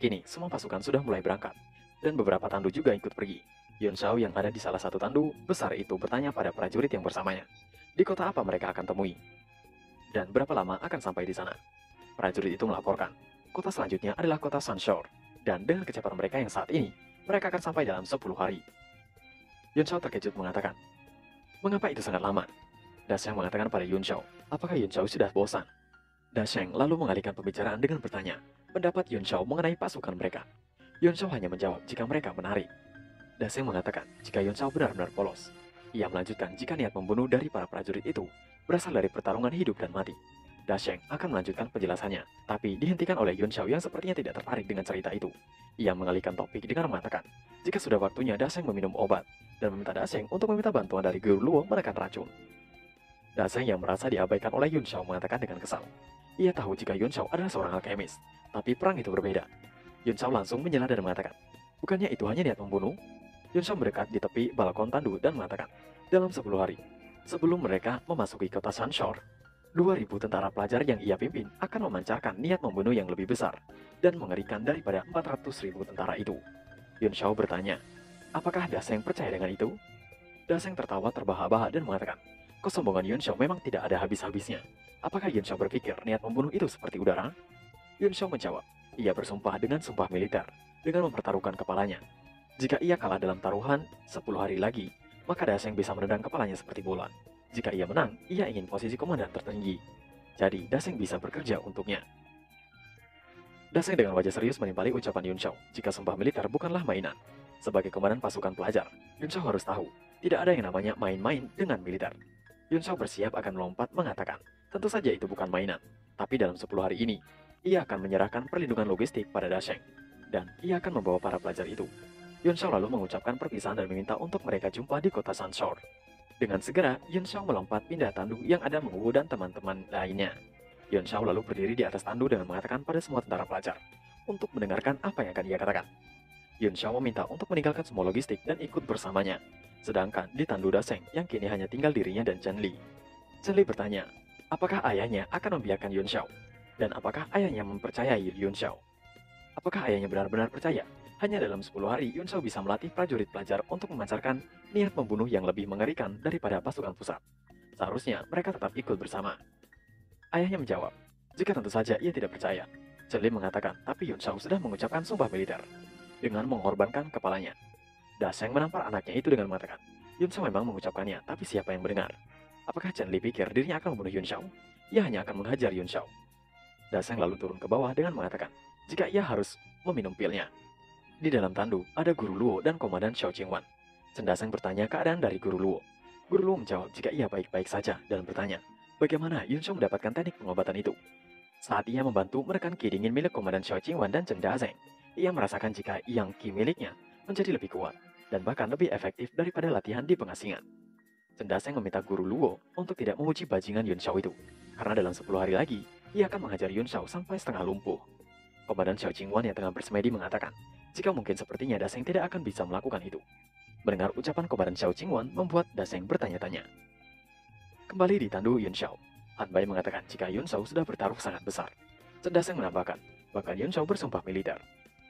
Kini, semua pasukan sudah mulai berangkat, dan beberapa tandu juga ikut pergi. Yun Shao yang ada di salah satu tandu besar itu bertanya pada prajurit yang bersamanya, di kota apa mereka akan temui, dan berapa lama akan sampai di sana. Prajurit itu melaporkan, kota selanjutnya adalah kota Sunshore, dan dengan kecepatan mereka yang saat ini, mereka akan sampai dalam 10 hari. Yun Shao terkejut mengatakan, mengapa itu sangat lama? Dasheng mengatakan pada Yun Shao, apakah Yun Shao sudah bosan? Dasheng lalu mengalihkan pembicaraan dengan bertanya, pendapat Yun Shao mengenai pasukan mereka. Yun Shao hanya menjawab jika mereka menarik. Dasheng mengatakan jika Yun Shao benar-benar polos. Ia melanjutkan jika niat membunuh dari para prajurit itu berasal dari pertarungan hidup dan mati. Dasheng akan melanjutkan penjelasannya, tapi dihentikan oleh Yun Shao yang sepertinya tidak tertarik dengan cerita itu. Ia mengalihkan topik dengan mengatakan, jika sudah waktunya Dasheng meminum obat, dan meminta Dasheng untuk meminta bantuan dari Guru Luo menekan racun. Dasheng yang merasa diabaikan oleh Yun Shao mengatakan dengan kesal, ia tahu jika Yun Shao adalah seorang alkemis, tapi perang itu berbeda. Yun Shao langsung menyela dan mengatakan, bukannya itu hanya niat membunuh? Yun Shao mendekat di tepi balkon tandu dan mengatakan, dalam 10 hari, sebelum mereka memasuki kota Sunshore, 2.000 tentara pelajar yang ia pimpin akan memancarkan niat membunuh yang lebih besar dan mengerikan daripada 400.000 tentara itu. Yun Shao bertanya, apakah Dasheng percaya dengan itu? Dasheng tertawa terbahak-bahak dan mengatakan, kesombongan Yun Shao memang tidak ada habis-habisnya. Apakah Yun Shao berpikir niat membunuh itu seperti udara? Yun Shao menjawab, ia bersumpah dengan sumpah militer, dengan mempertaruhkan kepalanya. Jika ia kalah dalam taruhan 10 hari lagi, maka Dasheng bisa menendang kepalanya seperti bola. Jika ia menang, ia ingin posisi komandan tertinggi. Jadi, Dasheng bisa bekerja untuknya. Dasheng dengan wajah serius menimpali ucapan Yun Shao, jika sumpah militer bukanlah mainan. Sebagai komandan pasukan pelajar, Yun Shao harus tahu, tidak ada yang namanya main-main dengan militer. Yun Shao bersiap akan melompat mengatakan, tentu saja itu bukan mainan, tapi dalam 10 hari ini, ia akan menyerahkan perlindungan logistik pada Dasheng, dan ia akan membawa para pelajar itu. Yun Shao lalu mengucapkan perpisahan dan meminta untuk mereka jumpa di kota Sunshore. Dengan segera, Yun Shao melompat pindah tandu yang ada Meng Wu dan teman-teman lainnya. Yun Shao lalu berdiri di atas tandu dengan mengatakan pada semua tentara pelajar, untuk mendengarkan apa yang akan ia katakan. Yun Shao meminta untuk meninggalkan semua logistik dan ikut bersamanya. Sedangkan di tandu Dasheng yang kini hanya tinggal dirinya dan Chen Li. Chen Li bertanya, apakah ayahnya akan membiarkan Yun Shao? Dan apakah ayahnya mempercayai Yun Shao? Apakah ayahnya benar-benar percaya? Hanya dalam 10 hari Yun Shao bisa melatih prajurit pelajar untuk memancarkan niat membunuh yang lebih mengerikan daripada pasukan pusat. Seharusnya mereka tetap ikut bersama. Ayahnya menjawab, jika tentu saja ia tidak percaya. Chen Li mengatakan, tapi Yun Shao sudah mengucapkan sumpah militer dengan mengorbankan kepalanya. Dasheng menampar anaknya itu dengan mengatakan, Yun Shao memang mengucapkannya, tapi siapa yang mendengar? Apakah Chen Li pikir dirinya akan membunuh Yun Shao? Ia hanya akan menghajar Yun Shao. Dasheng lalu turun ke bawah dengan mengatakan, jika ia harus meminum pilnya. Di dalam tandu, ada Guru Luo dan Komandan Xiao Qingwan. Chen Dasheng bertanya keadaan dari Guru Luo. Guru Luo menjawab jika ia baik-baik saja dan bertanya, bagaimana Yun Shao mendapatkan teknik pengobatan itu? Saat ia membantu menekan ki dingin milik Komandan Xiao Qingwan dan Chen Dasheng, ia merasakan jika yang ki miliknya menjadi lebih kuat dan bahkan lebih efektif daripada latihan di pengasingan. Chen Dasheng meminta Guru Luo untuk tidak memuji bajingan Yun Shao itu, karena dalam 10 hari lagi, ia akan menghajar Yun Shao sampai setengah lumpuh. Komandan Xiao Qingwan yang tengah bersemedi mengatakan, jika mungkin sepertinya Dasheng tidak akan bisa melakukan itu. Mendengar ucapan Komandan Xiao Qingwan membuat Dasheng bertanya-tanya. Kembali di tandu Yun Shao, Han Bai mengatakan jika Yun Shao sudah bertaruh sangat besar. Chen Dasheng menambahkan, bahkan Yun Shao bersumpah militer.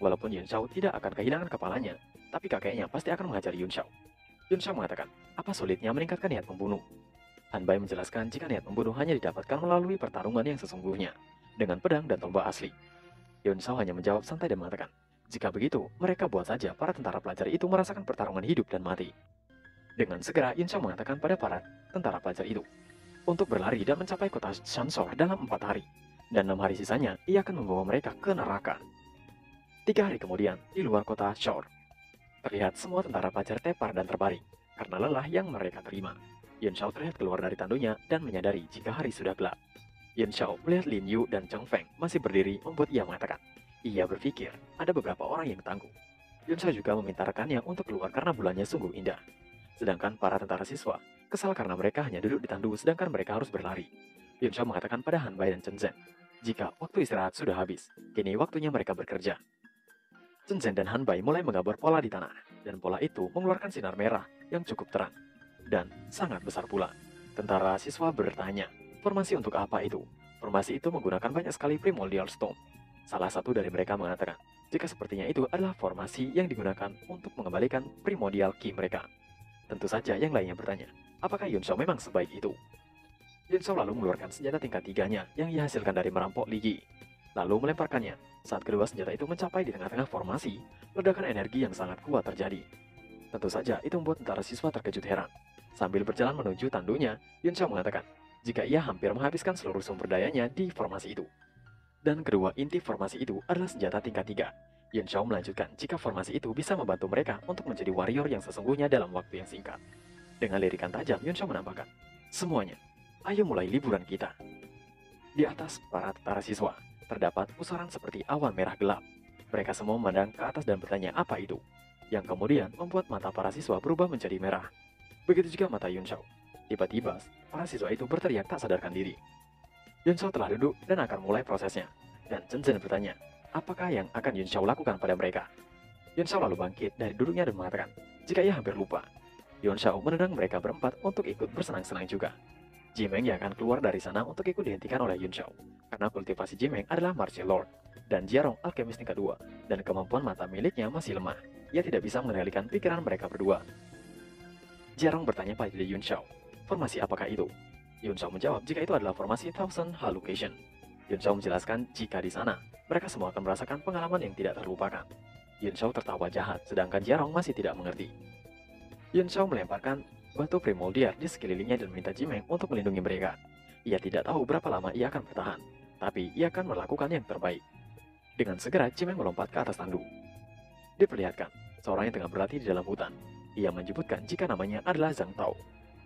Walaupun Yun Shao tidak akan kehilangan kepalanya, tapi kakeknya pasti akan menghajar Yun Shao. Yun Shao mengatakan, apa sulitnya meningkatkan niat membunuh? Han Bai menjelaskan jika niat membunuh hanya didapatkan melalui pertarungan yang sesungguhnya, dengan pedang dan tombak asli. Yun Shao hanya menjawab santai dan mengatakan, jika begitu, mereka buat saja para tentara pelajar itu merasakan pertarungan hidup dan mati. Dengan segera, Yun Shao mengatakan pada para tentara pelajar itu, untuk berlari dan mencapai kota Sunshore dalam 4 hari, dan 6 hari sisanya, ia akan membawa mereka ke neraka. 3 hari kemudian, di luar kota Shore, terlihat semua tentara pelajar tepar dan terbaring, karena lelah yang mereka terima. Yun Shao terlihat keluar dari tandunya dan menyadari jika hari sudah gelap. Yun Shao melihat Lin Yu dan Cheng Feng masih berdiri membuat ia mengatakan, ia berpikir ada beberapa orang yang tangguh. Yun Shao juga meminta rekannya untuk keluar karena bulannya sungguh indah. Sedangkan para tentara siswa kesal karena mereka hanya duduk di tandu sedangkan mereka harus berlari. Yun Shao mengatakan pada Han Bai dan Chen Zhen, jika waktu istirahat sudah habis, kini waktunya mereka bekerja. Chen Zhen dan Han Bai mulai menggambar pola di tanah, dan pola itu mengeluarkan sinar merah yang cukup terang, dan sangat besar pula. Tentara siswa bertanya, formasi untuk apa itu? Formasi itu menggunakan banyak sekali primordial stone. Salah satu dari mereka mengatakan, jika sepertinya itu adalah formasi yang digunakan untuk mengembalikan primordial ki mereka. Tentu saja yang lainnya bertanya, apakah Yun Shao memang sebaik itu? Yun Shao lalu mengeluarkan senjata tingkat 3-nya yang ia hasilkan dari merampok Li Yi, lalu melemparkannya. Saat kedua senjata itu mencapai di tengah-tengah formasi, ledakan energi yang sangat kuat terjadi. Tentu saja itu membuat tentara siswa terkejut heran. Sambil berjalan menuju tandunya, Yun Shao mengatakan, jika ia hampir menghabiskan seluruh sumber dayanya di formasi itu. Dan kedua inti formasi itu adalah senjata tingkat 3. Yun Shao melanjutkan jika formasi itu bisa membantu mereka untuk menjadi warrior yang sesungguhnya dalam waktu yang singkat. Dengan lirikan tajam, Yun Shao menambahkan, semuanya, ayo mulai liburan kita. Di atas para tentara siswa, terdapat pusaran seperti awan merah gelap. Mereka semua memandang ke atas dan bertanya apa itu, yang kemudian membuat mata para siswa berubah menjadi merah. Begitu juga mata Yun Shao. Tiba-tiba, para siswa itu berteriak tak sadarkan diri. Yun Shao telah duduk dan akan mulai prosesnya. Dan Chen Zhen bertanya, apakah yang akan Yun Shao lakukan pada mereka? Yun Shao lalu bangkit dari duduknya dan mengatakan, jika ia hampir lupa. Yun Shao menendang mereka berempat untuk ikut bersenang-senang juga. Jimeng yang akan keluar dari sana untuk ikut dihentikan oleh Yun Shao, karena kultivasi Jimeng adalah Martial Lord, dan Jiarong alkemis tingkat 2, dan kemampuan mata miliknya masih lemah. Ia tidak bisa mengendalikan pikiran mereka berdua. Jiarong bertanya pada Yun Shao, formasi apakah itu? Yun Shao menjawab jika itu adalah formasi Thousand Hallucination. Yun Shao menjelaskan jika di sana, mereka semua akan merasakan pengalaman yang tidak terlupakan. Yun Shao tertawa jahat, sedangkan Jiarong masih tidak mengerti. Yun Shao melemparkan batu primordial di sekelilingnya dan meminta Jimeng untuk melindungi mereka. Ia tidak tahu berapa lama ia akan bertahan, tapi ia akan melakukan yang terbaik. Dengan segera, Jimeng melompat ke atas tandu. Diperlihatkan, seorang yang tengah berlatih di dalam hutan. Ia menyebutkan jika namanya adalah Zhang Tao.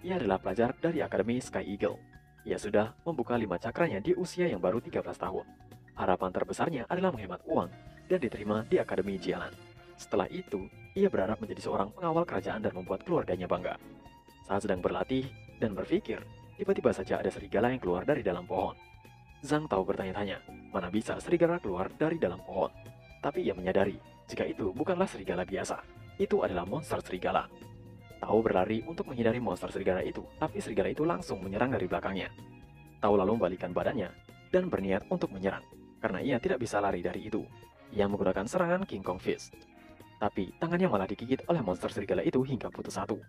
Ia adalah pelajar dari Akademi Sky Eagle. Ia sudah membuka 5 cakranya di usia yang baru 13 tahun. Harapan terbesarnya adalah menghemat uang dan diterima di Akademi Jialan. Setelah itu, ia berharap menjadi seorang pengawal kerajaan dan membuat keluarganya bangga. Saat sedang berlatih dan berpikir, tiba-tiba saja ada serigala yang keluar dari dalam pohon. Zhang Tao bertanya-tanya, mana bisa serigala keluar dari dalam pohon? Tapi ia menyadari, jika itu bukanlah serigala biasa, itu adalah monster serigala. Tao berlari untuk menghindari monster serigala itu, tapi serigala itu langsung menyerang dari belakangnya. Tao lalu membalikkan badannya dan berniat untuk menyerang, karena ia tidak bisa lari dari itu. Ia menggunakan serangan King Kong Fist. Tapi tangannya malah digigit oleh monster serigala itu hingga putus satu.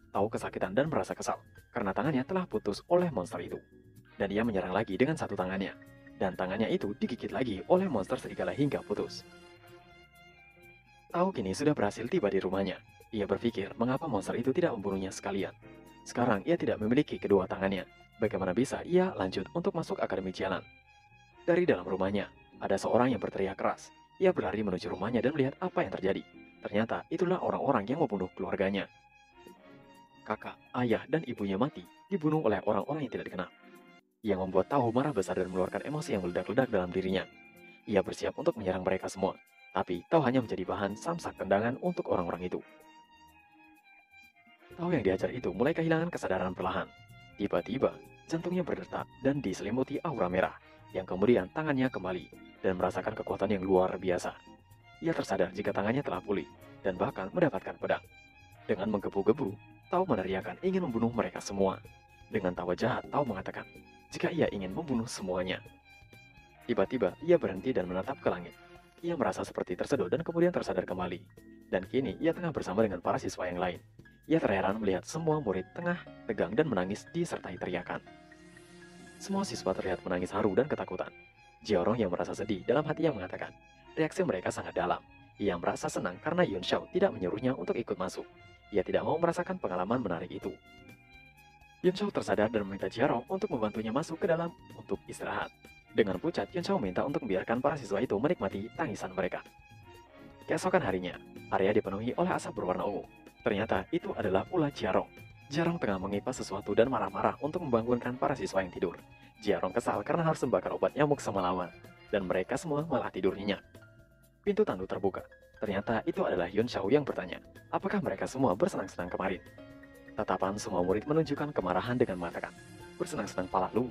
Tao kesakitan dan merasa kesal, karena tangannya telah putus oleh monster itu. Dan ia menyerang lagi dengan satu tangannya, dan tangannya itu digigit lagi oleh monster serigala hingga putus. Tao kini sudah berhasil tiba di rumahnya. Ia berpikir mengapa monster itu tidak membunuhnya sekalian. Sekarang ia tidak memiliki kedua tangannya. Bagaimana bisa ia lanjut untuk masuk Akademi Jialan? Dari dalam rumahnya, ada seorang yang berteriak keras. Ia berlari menuju rumahnya dan melihat apa yang terjadi. Ternyata itulah orang-orang yang membunuh keluarganya. Kakak, ayah, dan ibunya mati, dibunuh oleh orang-orang yang tidak dikenal. Yang membuat Tao marah besar dan mengeluarkan emosi yang meledak-ledak dalam dirinya. Ia bersiap untuk menyerang mereka semua, tapi Tao hanya menjadi bahan samsak tendangan untuk orang-orang itu. Tao yang diajar itu mulai kehilangan kesadaran perlahan. Tiba-tiba, jantungnya berdetak dan diselimuti aura merah, yang kemudian tangannya kembali dan merasakan kekuatan yang luar biasa. Ia tersadar jika tangannya telah pulih dan bahkan mendapatkan pedang. Dengan menggebu-gebu, Tao meneriakkan ingin membunuh mereka semua. Dengan tawa jahat, Tao mengatakan jika ia ingin membunuh semuanya. Tiba-tiba, ia berhenti dan menatap ke langit. Ia merasa seperti tersedot dan kemudian tersadar kembali. Dan kini, ia tengah bersama dengan para siswa yang lain. Ia terheran melihat semua murid tengah tegang dan menangis disertai teriakan. Semua siswa terlihat menangis haru dan ketakutan. Jiarong yang merasa sedih dalam hatinya mengatakan, reaksi mereka sangat dalam. Ia merasa senang karena Yun Shao tidak menyuruhnya untuk ikut masuk. Ia tidak mau merasakan pengalaman menarik itu. Yun Shao tersadar dan meminta Jiarong untuk membantunya masuk ke dalam untuk istirahat. Dengan pucat, Yun Shao minta untuk membiarkan para siswa itu menikmati tangisan mereka. Keesokan harinya, area dipenuhi oleh asap berwarna ungu. Ternyata itu adalah ulah Jiarong. Jiarong tengah mengipas sesuatu dan marah-marah untuk membangunkan para siswa yang tidur. Jiarong kesal karena harus membakar obat nyamuk semalaman, dan mereka semua malah tidur nyenyak. Pintu tandu terbuka. Ternyata itu adalah Yun Shao yang bertanya, apakah mereka semua bersenang-senang kemarin? Tatapan semua murid menunjukkan kemarahan dengan mengatakan, bersenang-senang pala lu.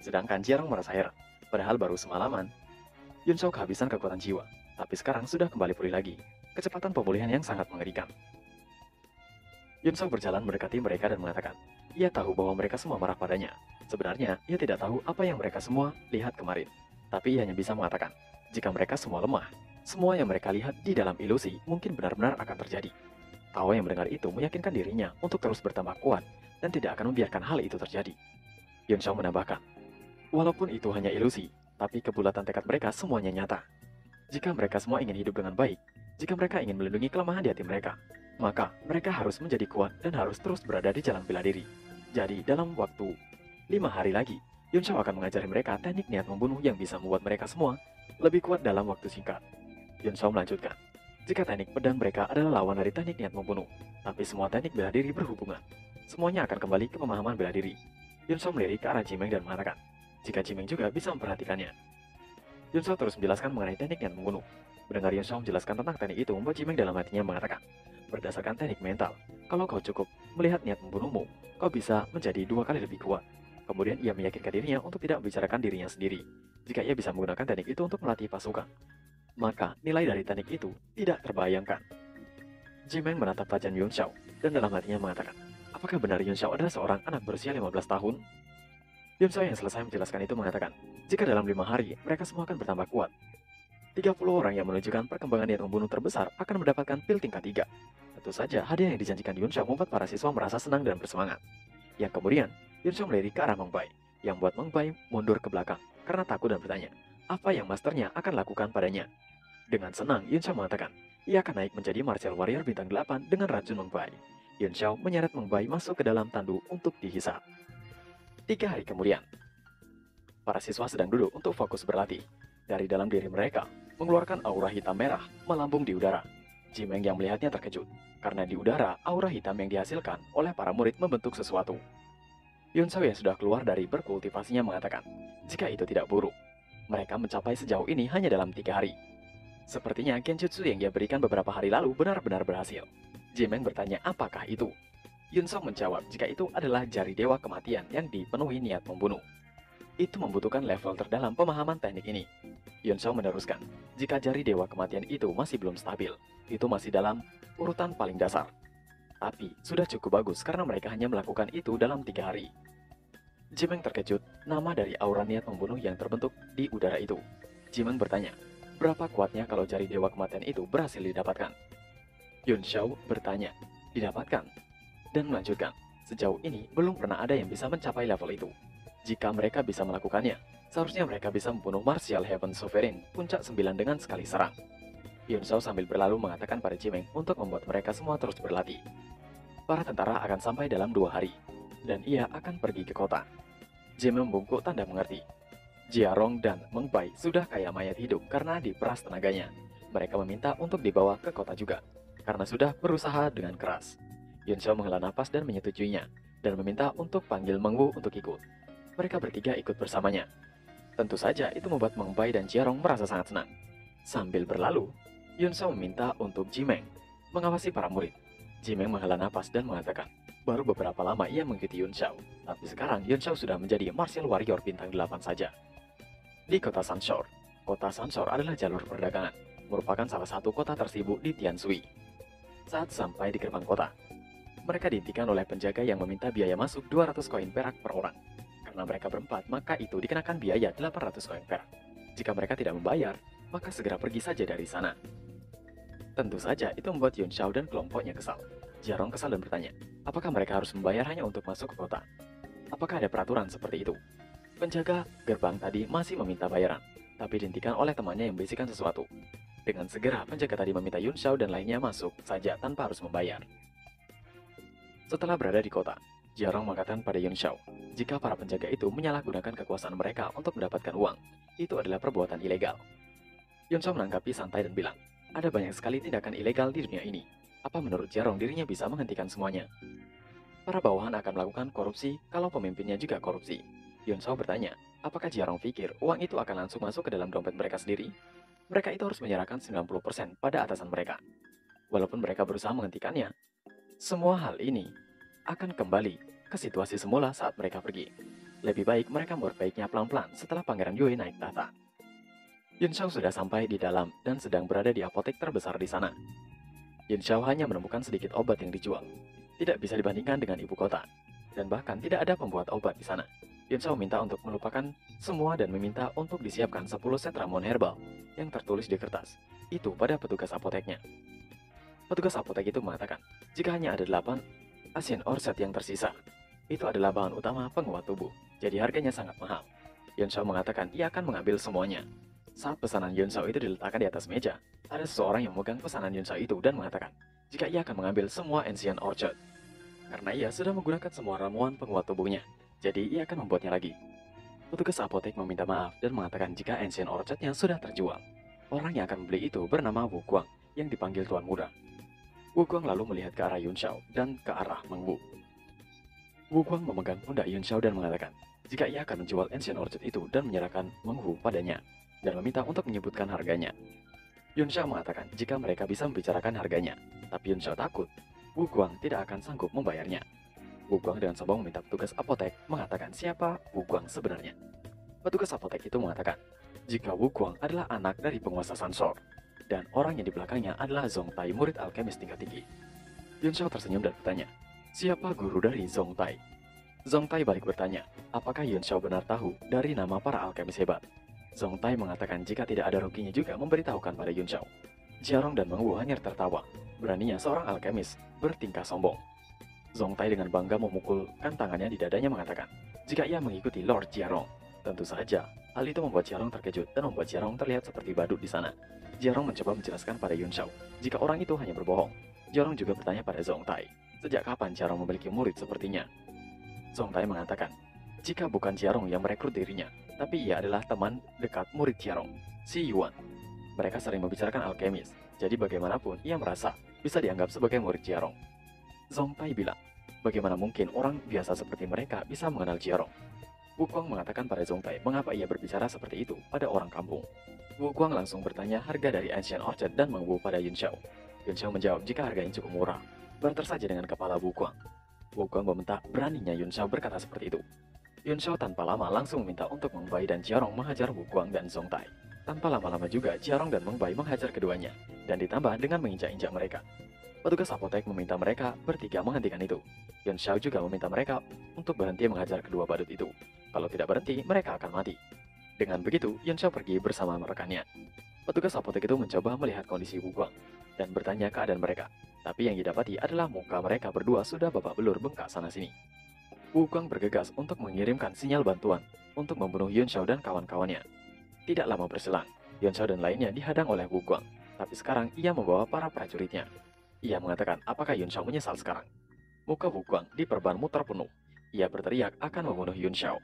Sedangkan Jiarong merasa heran, padahal baru semalaman. Yun Shao kehabisan kekuatan jiwa, tapi sekarang sudah kembali pulih lagi. Kecepatan pemulihan yang sangat mengerikan. Yun Shao berjalan mendekati mereka dan mengatakan, ia tahu bahwa mereka semua marah padanya. Sebenarnya, ia tidak tahu apa yang mereka semua lihat kemarin. Tapi ia hanya bisa mengatakan, jika mereka semua lemah, Semua yang mereka lihat di dalam ilusi mungkin benar-benar akan terjadi. Tawa yang mendengar itu meyakinkan dirinya untuk terus bertambah kuat dan tidak akan membiarkan hal itu terjadi. Yun Shao menambahkan, walaupun itu hanya ilusi, tapi kebulatan tekad mereka semuanya nyata. Jika mereka semua ingin hidup dengan baik, jika mereka ingin melindungi kelemahan di hati mereka, maka mereka harus menjadi kuat dan harus terus berada di jalan bela diri. Jadi dalam waktu 5 hari lagi, Yun Shao akan mengajari mereka teknik niat membunuh yang bisa membuat mereka semua lebih kuat dalam waktu singkat. Yun Shao melanjutkan, jika teknik pedang mereka adalah lawan dari teknik niat membunuh, tapi semua teknik bela diri berhubungan. Semuanya akan kembali ke pemahaman bela diri. Yun Shao melirik ke arah Jimeng dan mengatakan, jika Jimeng juga bisa memperhatikannya. Yun Shao terus menjelaskan mengenai teknik niat membunuh. Mendengar Yun Shao menjelaskan tentang teknik itu membuat Jimeng dalam hatinya mengatakan, berdasarkan teknik mental, kalau kau cukup melihat niat membunuhmu, kau bisa menjadi 2 kali lebih kuat. Kemudian ia meyakinkan dirinya untuk tidak membicarakan dirinya sendiri. Jika ia bisa menggunakan teknik itu untuk melatih pasukan, maka nilai dari teknik itu tidak terbayangkan. Jimeng menatap wajah Yun Shao dan dalam hatinya mengatakan, apakah benar Yun Shao adalah seorang anak berusia 15 tahun? Yun Shao yang selesai menjelaskan itu mengatakan, jika dalam 5 hari mereka semua akan bertambah kuat. 30 orang yang menunjukkan perkembangan niat membunuh terbesar akan mendapatkan pil tingkat 3. Tentu saja hadiah yang dijanjikan Yun Shao membuat para siswa merasa senang dan bersemangat. Yang kemudian, Yun Shao melirik ke arah Meng Bai, yang membuat Meng Bai mundur ke belakang karena takut dan bertanya, apa yang masternya akan lakukan padanya. Dengan senang, Yun Shao mengatakan, ia akan naik menjadi martial warrior bintang 8 dengan racun Meng Bai. Yun Shao menyeret Meng Bai masuk ke dalam tandu untuk dihisap. 3 hari kemudian, para siswa sedang duduk untuk fokus berlatih. Dari dalam diri mereka, mengeluarkan aura hitam merah melambung di udara. Jimeng yang melihatnya terkejut, karena di udara, aura hitam yang dihasilkan oleh para murid membentuk sesuatu. Yun Shao yang sudah keluar dari berkultivasinya mengatakan, jika itu tidak buruk, mereka mencapai sejauh ini hanya dalam 3 hari. Sepertinya genjutsu yang dia berikan beberapa hari lalu benar-benar berhasil. Jimeng bertanya apakah itu. Yun Shao menjawab jika itu adalah jari dewa kematian yang dipenuhi niat membunuh. Itu membutuhkan level terdalam pemahaman teknik ini. Yun Shao meneruskan, jika jari dewa kematian itu masih belum stabil, itu masih dalam urutan paling dasar. Tapi sudah cukup bagus karena mereka hanya melakukan itu dalam 3 hari. Jimeng terkejut nama dari aura niat membunuh yang terbentuk di udara itu. Jimeng bertanya, berapa kuatnya kalau jari dewa kematian itu berhasil didapatkan? Yun Shao bertanya, didapatkan? Dan melanjutkan, sejauh ini belum pernah ada yang bisa mencapai level itu. Jika mereka bisa melakukannya, seharusnya mereka bisa membunuh Martial Heaven Sovereign puncak 9 dengan sekali serang. Yun Shao sambil berlalu mengatakan pada Jimeng untuk membuat mereka semua terus berlatih. Para tentara akan sampai dalam 2 hari, dan ia akan pergi ke kota. Jimeng membungkuk tanda mengerti. Jiarong dan Meng Bai sudah kayak mayat hidup karena diperas tenaganya. Mereka meminta untuk dibawa ke kota juga, karena sudah berusaha dengan keras. Yun Shao menghela napas dan menyetujuinya, dan meminta untuk panggil Meng Wu untuk ikut. Mereka bertiga ikut bersamanya. Tentu saja itu membuat Meng Bai dan Jiarong merasa sangat senang. Sambil berlalu, Yun Shao meminta untuk Jimeng mengawasi para murid. Jimeng menghela napas dan mengatakan, baru beberapa lama ia mengikuti Yun Shao, tapi sekarang Yun Shao sudah menjadi martial warrior bintang 8 saja. Di kota Sanshore. Kota Sanshore adalah jalur perdagangan, merupakan salah satu kota tersibuk di Tianshui. Saat sampai di gerbang kota, mereka dihentikan oleh penjaga yang meminta biaya masuk 200 koin perak per orang. Karena mereka berempat, maka itu dikenakan biaya 800 koin perak. Jika mereka tidak membayar, maka segera pergi saja dari sana. Tentu saja itu membuat Yun Shao dan kelompoknya kesal. Jiarong kesal dan bertanya, apakah mereka harus membayar hanya untuk masuk ke kota? Apakah ada peraturan seperti itu? Penjaga gerbang tadi masih meminta bayaran, tapi dihentikan oleh temannya yang membisikkan sesuatu. Dengan segera, penjaga tadi meminta Yun Shao dan lainnya masuk saja tanpa harus membayar. Setelah berada di kota, Jiarong mengatakan pada Yun Shao, jika para penjaga itu menyalahgunakan kekuasaan mereka untuk mendapatkan uang, itu adalah perbuatan ilegal. Yun Shao menanggapi santai dan bilang, ada banyak sekali tindakan ilegal di dunia ini. Apa menurut Jiarong dirinya bisa menghentikan semuanya? Para bawahan akan melakukan korupsi kalau pemimpinnya juga korupsi. Yun Shao bertanya, apakah Jiarong pikir uang itu akan langsung masuk ke dalam dompet mereka sendiri? Mereka itu harus menyerahkan 90% pada atasan mereka. Walaupun mereka berusaha menghentikannya, semua hal ini akan kembali ke situasi semula saat mereka pergi. Lebih baik mereka memperbaikinya pelan-pelan setelah Pangeran Yue naik tahta. Yun Shao sudah sampai di dalam dan sedang berada di apotek terbesar di sana. Yun Shao hanya menemukan sedikit obat yang dijual. Tidak bisa dibandingkan dengan ibu kota. Dan bahkan tidak ada pembuat obat di sana. Yun Shao minta untuk melupakan semua dan meminta untuk disiapkan 10 set ramuan herbal yang tertulis di kertas. itu pada petugas apoteknya. Petugas apotek itu mengatakan, jika hanya ada 8 Ancient Orchard yang tersisa, itu adalah bahan utama penguat tubuh, jadi harganya sangat mahal. Yuan Shao mengatakan ia akan mengambil semuanya. Saat pesanan Yuan Shao itu diletakkan di atas meja, ada seseorang yang memegang pesanan Yuan Shao itu dan mengatakan, jika ia akan mengambil semua Ancient Orchard. Karena ia sudah menggunakan semua ramuan penguat tubuhnya, jadi ia akan membuatnya lagi. Petugas apotek meminta maaf dan mengatakan jika Ancient Orchard-nya sudah terjual. Orang yang akan membeli itu bernama Wu Guang, yang dipanggil Tuan Muda. Wu Guang lalu melihat ke arah Yuan Shao dan ke arah Meng Wu. Wu Guang memegang pundak Yuan Shao dan mengatakan, jika ia akan menjual Ancient Orchard itu dan menyerahkan Meng Wu padanya, dan meminta untuk menyebutkan harganya. Yuan Shao mengatakan jika mereka bisa membicarakan harganya, tapi Yuan Shao takut Wu Guang tidak akan sanggup membayarnya. Wu Guang dengan sombong meminta petugas apotek mengatakan siapa Wu Guang sebenarnya. Petugas apotek itu mengatakan, jika Wu Guang adalah anak dari penguasa Sansor, dan orang yang di belakangnya adalah Zong Tai, murid alkemis tingkat tinggi. Yuan Shao tersenyum dan bertanya, siapa guru dari Zong Tai? Zong Tai balik bertanya, apakah Yuan Shao benar tahu dari nama para alkemis hebat? Zong Tai mengatakan jika tidak ada ruginya juga memberitahukan pada Yuan Shao. Jiarong dan Meng Wu hanya tertawa, beraninya seorang alkemis bertingkah sombong. Zong Tai dengan bangga memukulkan tangannya di dadanya mengatakan, jika ia mengikuti Lord Jiarong. Tentu saja, hal itu membuat Jiarong terkejut dan membuat Jiarong terlihat seperti badut di sana. Jiarong mencoba menjelaskan pada Yuan Shao, jika orang itu hanya berbohong. Jiarong juga bertanya pada Zong Tai, sejak kapan Jiarong memiliki murid sepertinya? Zong Tai mengatakan, jika bukan Jiarong yang merekrut dirinya, tapi ia adalah teman dekat murid Jiarong, si Yuan. Mereka sering membicarakan alkemis, jadi bagaimanapun ia merasa bisa dianggap sebagai murid Jiarong. Zong Tai bilang, bagaimana mungkin orang biasa seperti mereka bisa mengenal Jiarong? Wu Guang mengatakan pada Zong Tai mengapa ia berbicara seperti itu pada orang kampung. Wu Guang langsung bertanya harga dari Ancient Orchard dan Meng Wu pada Yuan Shao. Yuan Shao menjawab jika harganya cukup murah, barter saja dengan kepala Wu Guang. Wu Guang membentak beraninya Yuan Shao berkata seperti itu. Yuan Shao tanpa lama langsung meminta untuk Meng Bai dan Jiarong menghajar Wu Guang dan Zong Tai. Tanpa lama-lama juga Jiarong dan Meng Bai menghajar keduanya, dan ditambah dengan menginjak-injak mereka. Petugas apotek meminta mereka bertiga menghentikan itu. Yuan Shao juga meminta mereka untuk berhenti menghajar kedua badut itu. Kalau tidak berhenti, mereka akan mati. Dengan begitu, Yuan Shao pergi bersama rekannya. Petugas apotek itu mencoba melihat kondisi Wu Guang dan bertanya keadaan mereka. Tapi yang didapati adalah muka mereka berdua sudah babak belur bengkak sana-sini. Wu Guang bergegas untuk mengirimkan sinyal bantuan untuk membunuh Yuan Shao dan kawan-kawannya. Tidak lama berselang, Yuan Shao dan lainnya dihadang oleh Wu Guang. Tapi sekarang ia membawa para prajuritnya. Ia mengatakan apakah Yuan Shao menyesal sekarang. Muka Wu Guang diperban muter penuh. Ia berteriak akan membunuh Yuan Shao.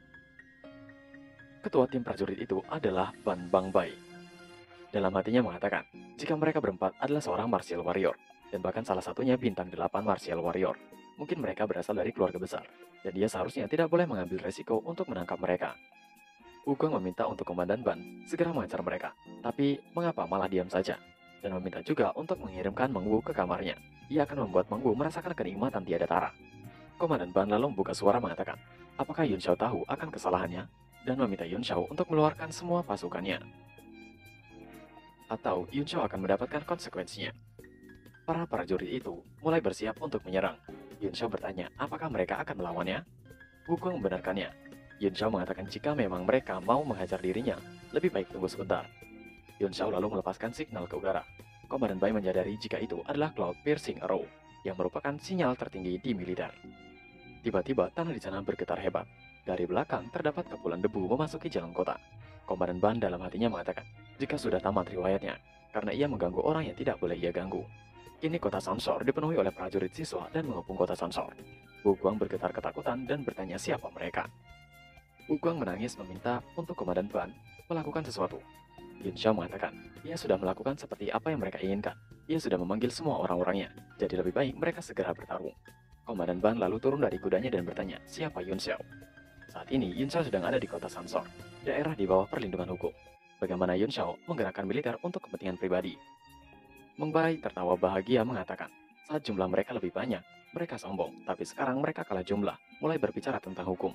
Ketua tim prajurit itu adalah Ban Bang Bai. Dalam hatinya mengatakan, jika mereka berempat adalah seorang martial warrior, dan bahkan salah satunya bintang 8 martial warrior, mungkin mereka berasal dari keluarga besar, dan dia seharusnya tidak boleh mengambil resiko untuk menangkap mereka. Wu Guang meminta untuk Komandan Ban segera mengajar mereka, tapi mengapa malah diam saja, dan meminta juga untuk mengirimkan Meng Wu ke kamarnya. Ia akan membuat Meng Wu merasakan kenikmatan tiada tara. Komandan Ban lalu membuka suara mengatakan, apakah Yuan Shao tahu akan kesalahannya, dan meminta Yuan Shao untuk mengeluarkan semua pasukannya. Atau Yuan Shao akan mendapatkan konsekuensinya. Para prajurit itu mulai bersiap untuk menyerang. Yuan Shao bertanya apakah mereka akan melawannya. Wu Guang membenarkannya. Yuan Shao mengatakan jika memang mereka mau menghajar dirinya, lebih baik tunggu sebentar. Yuan Shao lalu melepaskan signal ke udara. Komandan Bai menyadari jika itu adalah Cloud Piercing Arrow, yang merupakan sinyal tertinggi di militer. Tiba-tiba tanah di sana bergetar hebat. Dari belakang terdapat kepulan debu memasuki jalan kota. Komandan Ban dalam hatinya mengatakan, jika sudah tamat riwayatnya, karena ia mengganggu orang yang tidak boleh ia ganggu. Kini kota Sansor dipenuhi oleh prajurit siswa dan mengepung kota Sansor. Wu Guang bergetar ketakutan dan bertanya siapa mereka. Wu Guang menangis meminta untuk Komandan Ban melakukan sesuatu. Yuan Shao mengatakan, ia sudah melakukan seperti apa yang mereka inginkan. Ia sudah memanggil semua orang-orangnya, jadi lebih baik mereka segera bertarung. Komandan Ban lalu turun dari kudanya dan bertanya, siapa Yuan Shao? Saat ini, Yuan Shao sedang ada di kota Sansor, daerah di bawah perlindungan hukum. Bagaimana Yuan Shao menggerakkan militer untuk kepentingan pribadi? Meng Bai tertawa bahagia mengatakan, saat jumlah mereka lebih banyak, mereka sombong, tapi sekarang mereka kalah jumlah, mulai berbicara tentang hukum.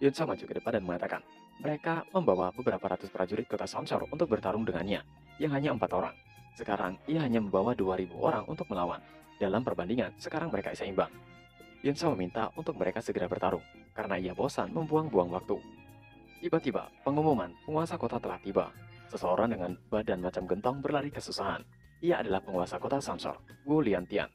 Yuan Shao maju ke depan dan mengatakan, mereka membawa beberapa ratus prajurit kota Sansor untuk bertarung dengannya, yang hanya 4 orang. Sekarang, ia hanya membawa 2.000 orang untuk melawan. Dalam perbandingan, sekarang mereka seimbang. Yuan Shao meminta untuk mereka segera bertarung, karena ia bosan membuang-buang waktu. Tiba-tiba, pengumuman penguasa kota telah tiba. Seseorang dengan badan macam gentong berlari kesusahan. Ia adalah penguasa kota Sansor, Wu Liantian.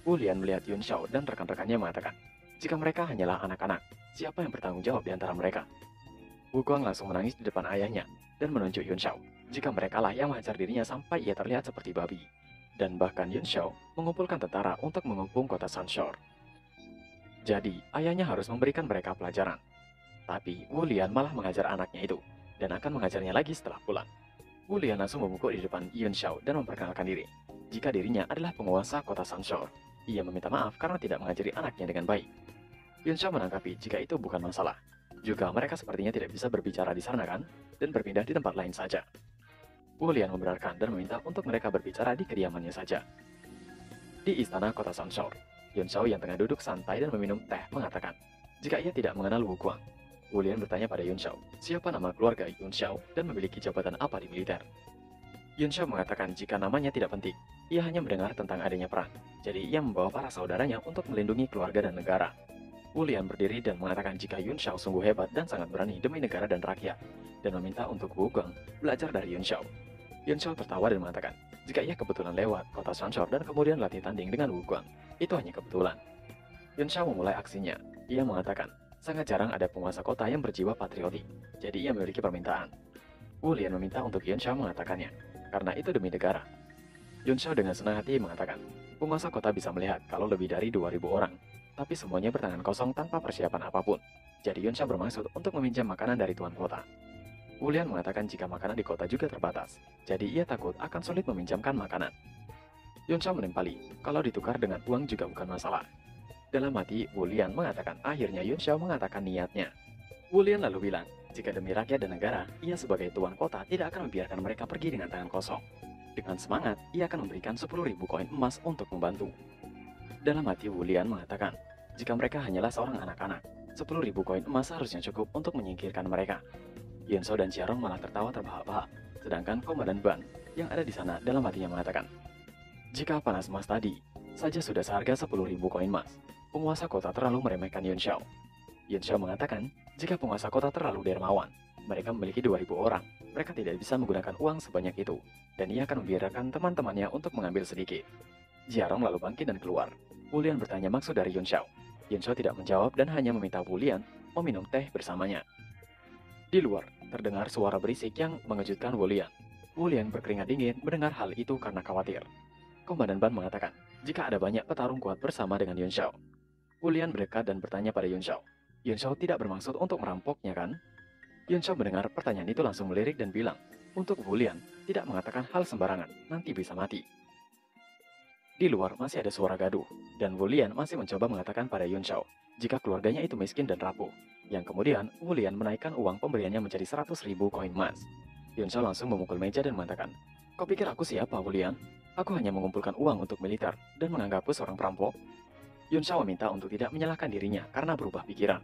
Wu Lian melihat Yun Xiao dan rekan-rekannya mengatakan, jika mereka hanyalah anak-anak, siapa yang bertanggung jawab di antara mereka? Wu Guang langsung menangis di depan ayahnya dan menunjuk Yun Xiao, jika merekalah yang menghajar dirinya sampai ia terlihat seperti babi. Dan bahkan Yun Xiao mengumpulkan tentara untuk mengepung kota Sanshore. Jadi, ayahnya harus memberikan mereka pelajaran. Tapi, Wu Lian malah mengajar anaknya itu, dan akan mengajarnya lagi setelah pulang. Wu Lian langsung membungkuk di depan Yun Xiao dan memperkenalkan diri, jika dirinya adalah penguasa kota Sanshore. Ia meminta maaf karena tidak mengajari anaknya dengan baik. Yun Xiao menanggapi jika itu bukan masalah. Juga mereka sepertinya tidak bisa berbicara di sana kan, dan berpindah di tempat lain saja. Wu Lian membenarkan dan meminta untuk mereka berbicara di kediamannya saja. Di istana kota Sanshore, Yun Xiao yang tengah duduk santai dan meminum teh mengatakan, jika ia tidak mengenal Wu Guang. Wu Lian bertanya pada Yun Xiao, siapa nama keluarga Yun Xiao dan memiliki jabatan apa di militer. Yun Xiao mengatakan jika namanya tidak penting, ia hanya mendengar tentang adanya perang, jadi ia membawa para saudaranya untuk melindungi keluarga dan negara. Wu Lian berdiri dan mengatakan jika Yun Xiao sungguh hebat dan sangat berani demi negara dan rakyat, dan meminta untuk Wu Guang belajar dari Yun Xiao. Yun Xiao tertawa dan mengatakan, jika ia kebetulan lewat kota Sanshore dan kemudian latih tanding dengan Wu Guang, itu hanya kebetulan. Yun Xiao memulai aksinya. Ia mengatakan, sangat jarang ada penguasa kota yang berjiwa patriotik, jadi ia memiliki permintaan. Wu Lian meminta untuk Yun Xiao mengatakannya, karena itu demi negara. Yun Xiao dengan senang hati mengatakan, penguasa kota bisa melihat kalau lebih dari 2.000 orang, tapi semuanya bertangan kosong tanpa persiapan apapun. Jadi Yun Xiao bermaksud untuk meminjam makanan dari tuan kota. Wu Lian mengatakan jika makanan di kota juga terbatas, jadi ia takut akan sulit meminjamkan makanan. Yun Xiao menimpali, kalau ditukar dengan uang juga bukan masalah. Dalam hati, Wu Lian mengatakan akhirnya Yun Xiao mengatakan niatnya. Wu Lian lalu bilang, jika demi rakyat dan negara, ia sebagai tuan kota tidak akan membiarkan mereka pergi dengan tangan kosong. Dengan semangat, ia akan memberikan 10.000 koin emas untuk membantu. Dalam hati Wu Lian mengatakan, jika mereka hanyalah seorang anak-anak, 10.000 koin emas harusnya cukup untuk menyingkirkan mereka. Yun Xiao dan Xiarong malah tertawa terbahak-bahak, sedangkan Komandan Ban yang ada di sana dalam hatinya mengatakan, jika panas emas tadi saja sudah seharga 10.000 koin emas, penguasa kota terlalu meremehkan Yun Xiao. Yun Xiao mengatakan, jika penguasa kota terlalu dermawan, mereka memiliki 2.000 orang, mereka tidak bisa menggunakan uang sebanyak itu, dan ia akan membiarkan teman-temannya untuk mengambil sedikit. Jiarong lalu bangkit dan keluar. Wu Lian bertanya maksud dari Yun Xiao. Yun Xiao tidak menjawab dan hanya meminta Wu Lian meminum teh bersamanya. Di luar, terdengar suara berisik yang mengejutkan Wu Lian. Wu Lian berkeringat dingin mendengar hal itu karena khawatir. Komandan Ban mengatakan, jika ada banyak petarung kuat bersama dengan Yun Xiao. Wu Lian berdekat dan bertanya pada Yun Xiao. Yun Xiao tidak bermaksud untuk merampoknya kan? Yun Xiao mendengar pertanyaan itu langsung melirik dan bilang, untuk Wu Lian, tidak mengatakan hal sembarangan, nanti bisa mati. Di luar masih ada suara gaduh, dan Wu Lian masih mencoba mengatakan pada Yun Xiao, jika keluarganya itu miskin dan rapuh. Yang kemudian, Wu Lian menaikkan uang pemberiannya menjadi 100.000 koin emas. Yun Xiao langsung memukul meja dan mengatakan, kau pikir aku siapa, Wu Lian? Aku hanya mengumpulkan uang untuk militer dan menganggapku seorang perampok. Yun Xiao meminta untuk tidak menyalahkan dirinya karena berubah pikiran.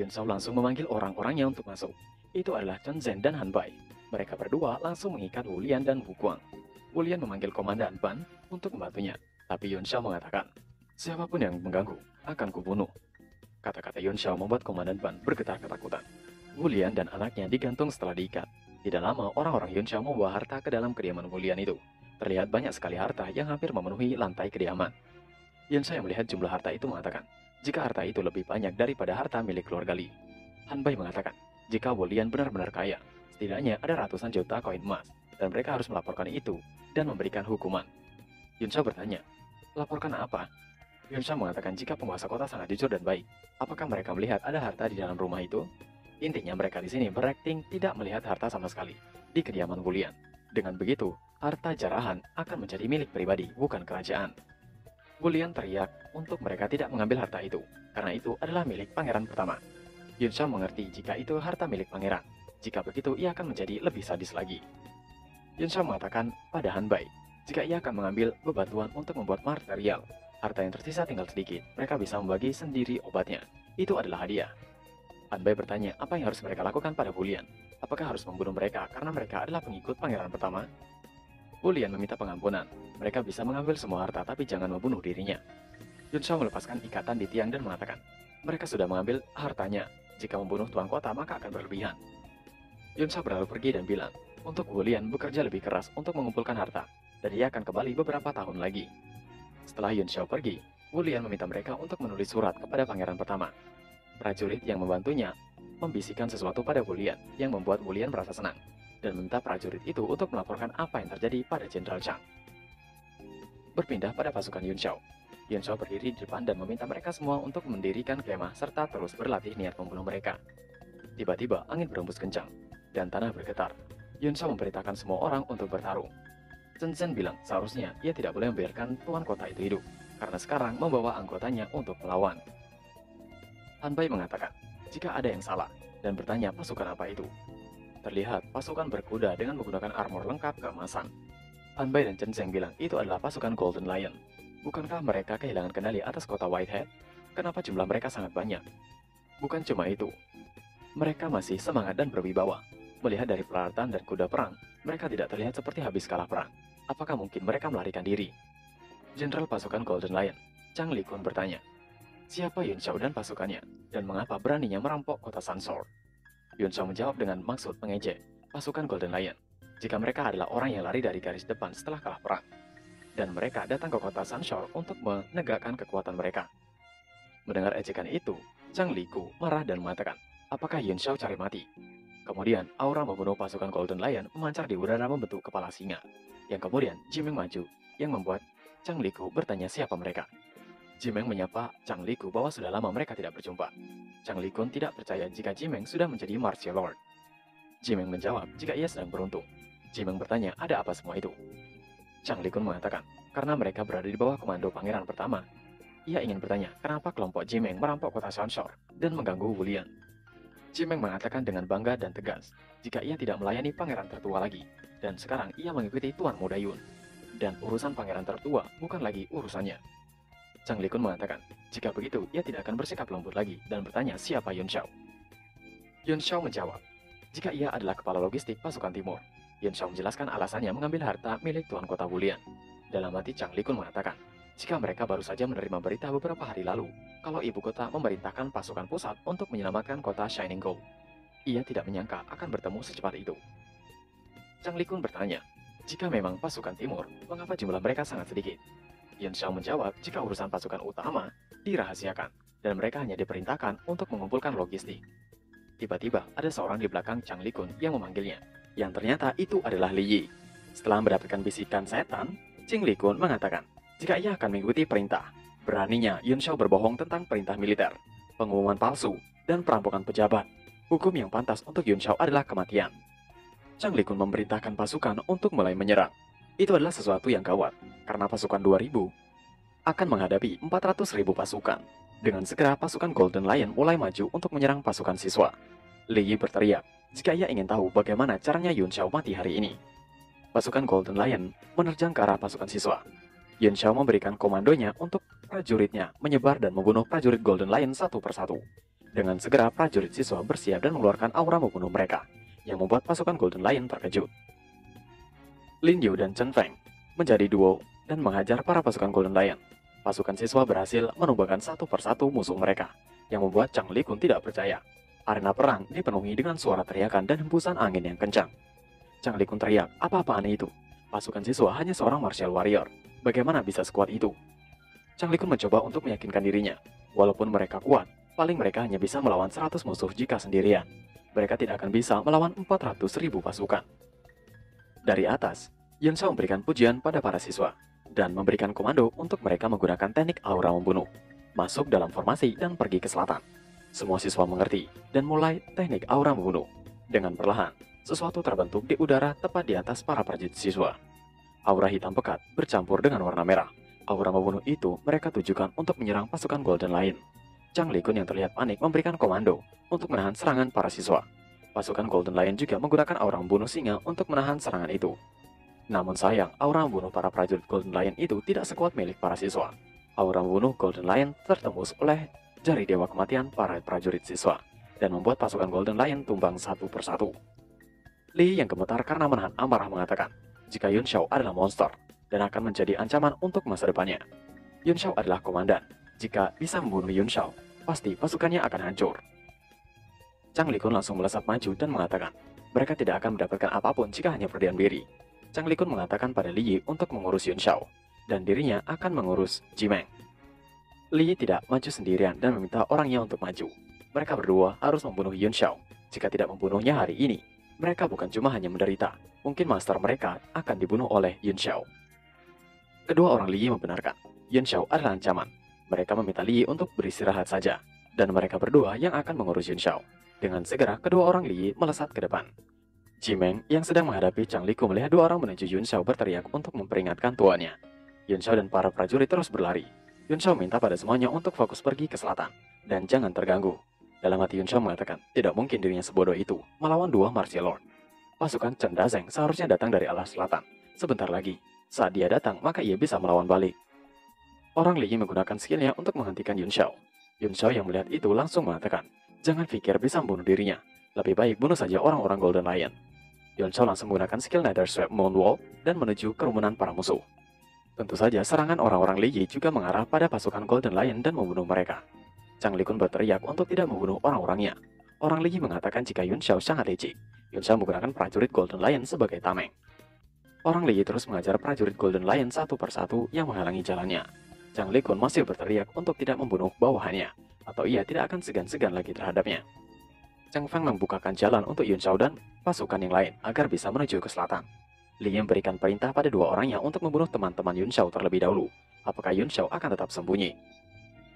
Yun Xiao langsung memanggil orang-orangnya untuk masuk. Itu adalah Chen Zhen dan Han Bai. Mereka berdua langsung mengikat Wu Lian dan Wu Guang. Wu Lian memanggil Komandan Ban untuk membantunya, tapi Yun Xiao mengatakan, siapapun yang mengganggu akan kubunuh. Kata-kata Yun Xiao membuat Komandan Ban bergetar ketakutan. Wu Lian dan anaknya digantung setelah diikat. Tidak lama, orang-orang Yun Xiao membawa harta ke dalam kediaman Wu Lian itu. Terlihat banyak sekali harta yang hampir memenuhi lantai kediaman. Yun Xiao yang melihat jumlah harta itu mengatakan, jika harta itu lebih banyak daripada harta milik keluarga Li. Han Bai mengatakan, jika Wu Lian benar-benar kaya, setidaknya ada ratusan juta koin emas, dan mereka harus melaporkan itu dan memberikan hukuman. Yun Xiao bertanya, laporkan apa? Yun Xiao mengatakan jika penguasa kota sangat jujur dan baik, apakah mereka melihat ada harta di dalam rumah itu? Intinya mereka di sini berakting tidak melihat harta sama sekali di kediaman Wu Lian. Dengan begitu, harta jarahan akan menjadi milik pribadi, bukan kerajaan. Wu Lian teriak untuk mereka tidak mengambil harta itu, karena itu adalah milik pangeran pertama. Yun Xiao mengerti jika itu harta milik pangeran. Jika begitu, ia akan menjadi lebih sadis lagi. Yun Xiao mengatakan pada Han Bai, jika ia akan mengambil bebatuan untuk membuat material, harta yang tersisa tinggal sedikit, mereka bisa membagi sendiri obatnya. Itu adalah hadiah. Han Bai bertanya apa yang harus mereka lakukan pada Wu Lian. Apakah harus membunuh mereka karena mereka adalah pengikut pangeran pertama? Wu Lian meminta pengampunan. Mereka bisa mengambil semua harta tapi jangan membunuh dirinya. Yun Xiao melepaskan ikatan di tiang dan mengatakan, mereka sudah mengambil hartanya. Jika membunuh tuan kota maka akan berlebihan. Yun Xiao berlalu pergi dan bilang, untuk Wu Lian bekerja lebih keras untuk mengumpulkan harta, dan ia akan kembali beberapa tahun lagi. Setelah Yun Xiao pergi, Wu Lian meminta mereka untuk menulis surat kepada pangeran pertama. Prajurit yang membantunya membisikkan sesuatu pada Wu Lian yang membuat Wu Lian merasa senang, dan meminta prajurit itu untuk melaporkan apa yang terjadi pada Jenderal Chang. Berpindah pada pasukan Yun Xiao. Yun Xiao berdiri di depan dan meminta mereka semua untuk mendirikan kemah serta terus berlatih niat membunuh mereka. Tiba-tiba angin berembus kencang, dan tanah bergetar. Yun Xiao memerintahkan semua orang untuk bertarung. Chen Zhen bilang seharusnya ia tidak boleh membiarkan tuan kota itu hidup, karena sekarang membawa anggotanya untuk melawan. Han Bai mengatakan, jika ada yang salah, dan bertanya pasukan apa itu. Terlihat pasukan berkuda dengan menggunakan armor lengkap keemasan. Han Bai dan Chen Zhen bilang itu adalah pasukan Golden Lion. Bukankah mereka kehilangan kendali atas kota Whitehead? Kenapa jumlah mereka sangat banyak? Bukan cuma itu, mereka masih semangat dan berwibawa. Melihat dari peralatan dan kuda perang, mereka tidak terlihat seperti habis kalah perang. Apakah mungkin mereka melarikan diri? Jenderal pasukan Golden Lion, Chang Li Kun bertanya, siapa Yun Xiao dan pasukannya, dan mengapa beraninya merampok kota Sansor? Yun Xiao menjawab dengan maksud mengejek pasukan Golden Lion, jika mereka adalah orang yang lari dari garis depan setelah kalah perang, dan mereka datang ke kota Sansor untuk menegakkan kekuatan mereka. Mendengar ejekan itu, Chang Li Kun marah dan mengatakan, apakah Yun Xiao cari mati? Kemudian, aura membunuh pasukan Golden Lion memancar di udara membentuk kepala singa. Yang kemudian, Jimeng maju, yang membuat Chang Li Kun bertanya siapa mereka. Jimeng menyapa Chang Li Kun bahwa sudah lama mereka tidak berjumpa. Chang Li Kun tidak percaya jika Jimeng sudah menjadi Martial Lord. Jimeng menjawab jika ia sedang beruntung. Jimeng bertanya ada apa semua itu. Chang Li Kun mengatakan, karena mereka berada di bawah komando pangeran pertama. Ia ingin bertanya kenapa kelompok Jimeng merampok kota Sansor dan mengganggu Wu Lian. Jimeng mengatakan dengan bangga dan tegas jika ia tidak melayani pangeran tertua lagi, dan sekarang ia mengikuti Tuan Muda Yun. Dan urusan pangeran tertua bukan lagi urusannya. Chang Li Kun mengatakan, jika begitu ia tidak akan bersikap lembut lagi dan bertanya siapa Yun Xiao. Yun Xiao menjawab, jika ia adalah kepala logistik pasukan timur. Yun Xiao menjelaskan alasannya mengambil harta milik Tuan Kota Wu Lian. Dalam hati Chang Li Kun mengatakan, jika mereka baru saja menerima berita beberapa hari lalu, kalau ibu kota memerintahkan pasukan pusat untuk menyelamatkan kota Shining Gold, ia tidak menyangka akan bertemu secepat itu. Chang Li Kun bertanya, jika memang pasukan timur, mengapa jumlah mereka sangat sedikit? Yun Xiao menjawab jika urusan pasukan utama dirahasiakan, dan mereka hanya diperintahkan untuk mengumpulkan logistik. Tiba-tiba ada seorang di belakang Chang Li Kun yang memanggilnya, yang ternyata itu adalah Li Yi. Setelah mendapatkan bisikan setan, Chang Li Kun mengatakan, jika ia akan mengikuti perintah, beraninya Yun Xiao berbohong tentang perintah militer, pengumuman palsu, dan perampokan pejabat. Hukum yang pantas untuk Yun Xiao adalah kematian. Chang Li Kun memerintahkan pasukan untuk mulai menyerang. Itu adalah sesuatu yang gawat, karena pasukan 2000 akan menghadapi 400.000 pasukan. Dengan segera pasukan Golden Lion mulai maju untuk menyerang pasukan siswa. Li Yi berteriak, jika ia ingin tahu bagaimana caranya Yun Xiao mati hari ini. Pasukan Golden Lion menerjang ke arah pasukan siswa. Yun Xiao memberikan komandonya untuk prajuritnya menyebar dan membunuh prajurit Golden Lion satu persatu. Dengan segera prajurit siswa bersiap dan mengeluarkan aura membunuh mereka, yang membuat pasukan Golden Lion terkejut. Lin Yu dan Chen Feng menjadi duo dan menghajar para pasukan Golden Lion. Pasukan siswa berhasil menumbangkan satu persatu musuh mereka, yang membuat Chang Li Kun tidak percaya. Arena perang dipenuhi dengan suara teriakan dan hembusan angin yang kencang. Chang Li Kun teriak, apa-apaan itu? Pasukan siswa hanya seorang martial warrior. Bagaimana bisa sekuat itu? Chang Li Kun mencoba untuk meyakinkan dirinya. Walaupun mereka kuat, paling mereka hanya bisa melawan 100 musuh jika sendirian. Mereka tidak akan bisa melawan 400.000 pasukan. Dari atas, Yun Xiao memberikan pujian pada para siswa, dan memberikan komando untuk mereka menggunakan teknik aura membunuh, masuk dalam formasi dan pergi ke selatan. Semua siswa mengerti, dan mulai teknik aura membunuh. Dengan perlahan, sesuatu terbentuk di udara tepat di atas para prajurit siswa. Aura hitam pekat bercampur dengan warna merah. Aura membunuh itu mereka tujukan untuk menyerang pasukan Golden Lion. Chang Li Kun yang terlihat panik memberikan komando untuk menahan serangan para siswa. Pasukan Golden Lion juga menggunakan aura membunuh singa untuk menahan serangan itu. Namun sayang, aura membunuh para prajurit Golden Lion itu tidak sekuat milik para siswa. Aura membunuh Golden Lion tertembus oleh jari dewa kematian para prajurit siswa, dan membuat pasukan Golden Lion tumbang satu persatu. Li yang gemetar karena menahan amarah mengatakan, jika Yun Xiao adalah monster dan akan menjadi ancaman untuk masa depannya. Yun Xiao adalah komandan. Jika bisa membunuh Yun Xiao, pasti pasukannya akan hancur. Chang Li Kun langsung melesat maju dan mengatakan, Mereka tidak akan mendapatkan apapun jika hanya berdiam diri. Chang Likun mengatakan pada Li Yi untuk mengurus Yun Xiao, dan dirinya akan mengurus Jimeng. Li Yi tidak maju sendirian dan meminta orangnya untuk maju. Mereka berdua harus membunuh Yun Xiao. Jika tidak membunuhnya hari ini, mereka bukan cuma hanya menderita, mungkin master mereka akan dibunuh oleh Yun Xiao. Kedua orang Li Yi membenarkan, Yun Xiao adalah ancaman. Mereka meminta Li Yi untuk beristirahat saja, dan mereka berdua yang akan mengurus Yun Xiao. Dengan segera, kedua orang Li Yi melesat ke depan. Jimeng yang sedang menghadapi Chang Liku melihat dua orang menuju Yun Xiao berteriak untuk memperingatkan tuannya. Yun Xiao dan para prajurit terus berlari. Yun Xiao minta pada semuanya untuk fokus pergi ke selatan, dan jangan terganggu. Dalam hati Yun Xiao mengatakan, tidak mungkin dirinya sebodoh itu melawan dua martial lord. Pasukan Chen Dazeng seharusnya datang dari arah selatan. Sebentar lagi, saat dia datang, maka ia bisa melawan balik. Orang Li Yi menggunakan skillnya untuk menghentikan Yun Xiao. Yun Xiao yang melihat itu langsung mengatakan, jangan pikir bisa membunuh dirinya. Lebih baik bunuh saja orang-orang Golden Lion. Yun Xiao langsung menggunakan skill Nether Sweep Moonwall dan menuju kerumunan para musuh. Tentu saja serangan orang-orang Li Yi juga mengarah pada pasukan Golden Lion dan membunuh mereka. Chang Likun berteriak untuk tidak membunuh orang-orangnya. Orang Li Yi mengatakan jika Yun Xiao sangat licik. Yun Xiao menggunakan prajurit Golden Lion sebagai tameng. Orang Li Yi terus mengajar prajurit Golden Lion satu persatu yang menghalangi jalannya. Chang Likun masih berteriak untuk tidak membunuh bawahannya, atau ia tidak akan segan-segan lagi terhadapnya. Chang Feng membukakan jalan untuk Yun Xiao dan pasukan yang lain agar bisa menuju ke selatan. Li Yi memberikan perintah pada dua orangnya untuk membunuh teman-teman Yun Xiao terlebih dahulu. Apakah Yun Xiao akan tetap sembunyi?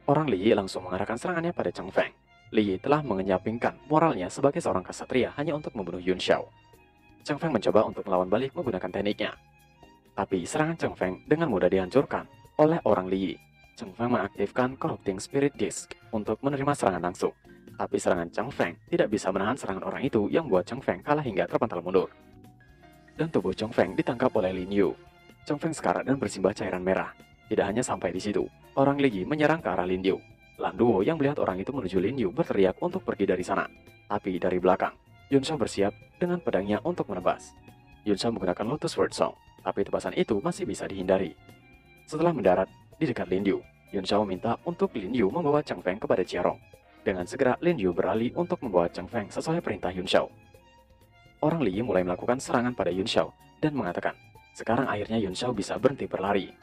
Orang Li Yi langsung mengarahkan serangannya pada Chang Feng. Li Yi telah mengenyapingkan moralnya sebagai seorang ksatria hanya untuk membunuh Yun Xiao. Chang Feng mencoba untuk melawan balik menggunakan tekniknya. Tapi serangan Chang Feng dengan mudah dihancurkan oleh orang Li Yi. Chang Feng mengaktifkan Corrupting Spirit Disc untuk menerima serangan langsung. Tapi serangan Chang Feng tidak bisa menahan serangan orang itu yang membuat Chang Feng kalah hingga terpental mundur. Dan tubuh Chang Feng ditangkap oleh Lin Yu. Chang Feng sekarat dan bersimbah cairan merah. Tidak hanya sampai di situ, orang Li Yi menyerang ke arah Lin Yu. Lan Duo yang melihat orang itu menuju Lin Yu berteriak untuk pergi dari sana. Tapi dari belakang, Yun Xiao bersiap dengan pedangnya untuk menebas. Yun Xiao menggunakan Lotus Word Song, tapi tebasan itu masih bisa dihindari. Setelah mendarat di dekat Lin Yu, Yun Xiao meminta untuk Lin Yu membawa Chang Feng kepada Chiarong. Dengan segera, Lin Yu beralih untuk membawa Chang Feng sesuai perintah Yun Xiao. Orang Li Yi mulai melakukan serangan pada Yun Xiao dan mengatakan, sekarang akhirnya Yun Xiao bisa berhenti berlari.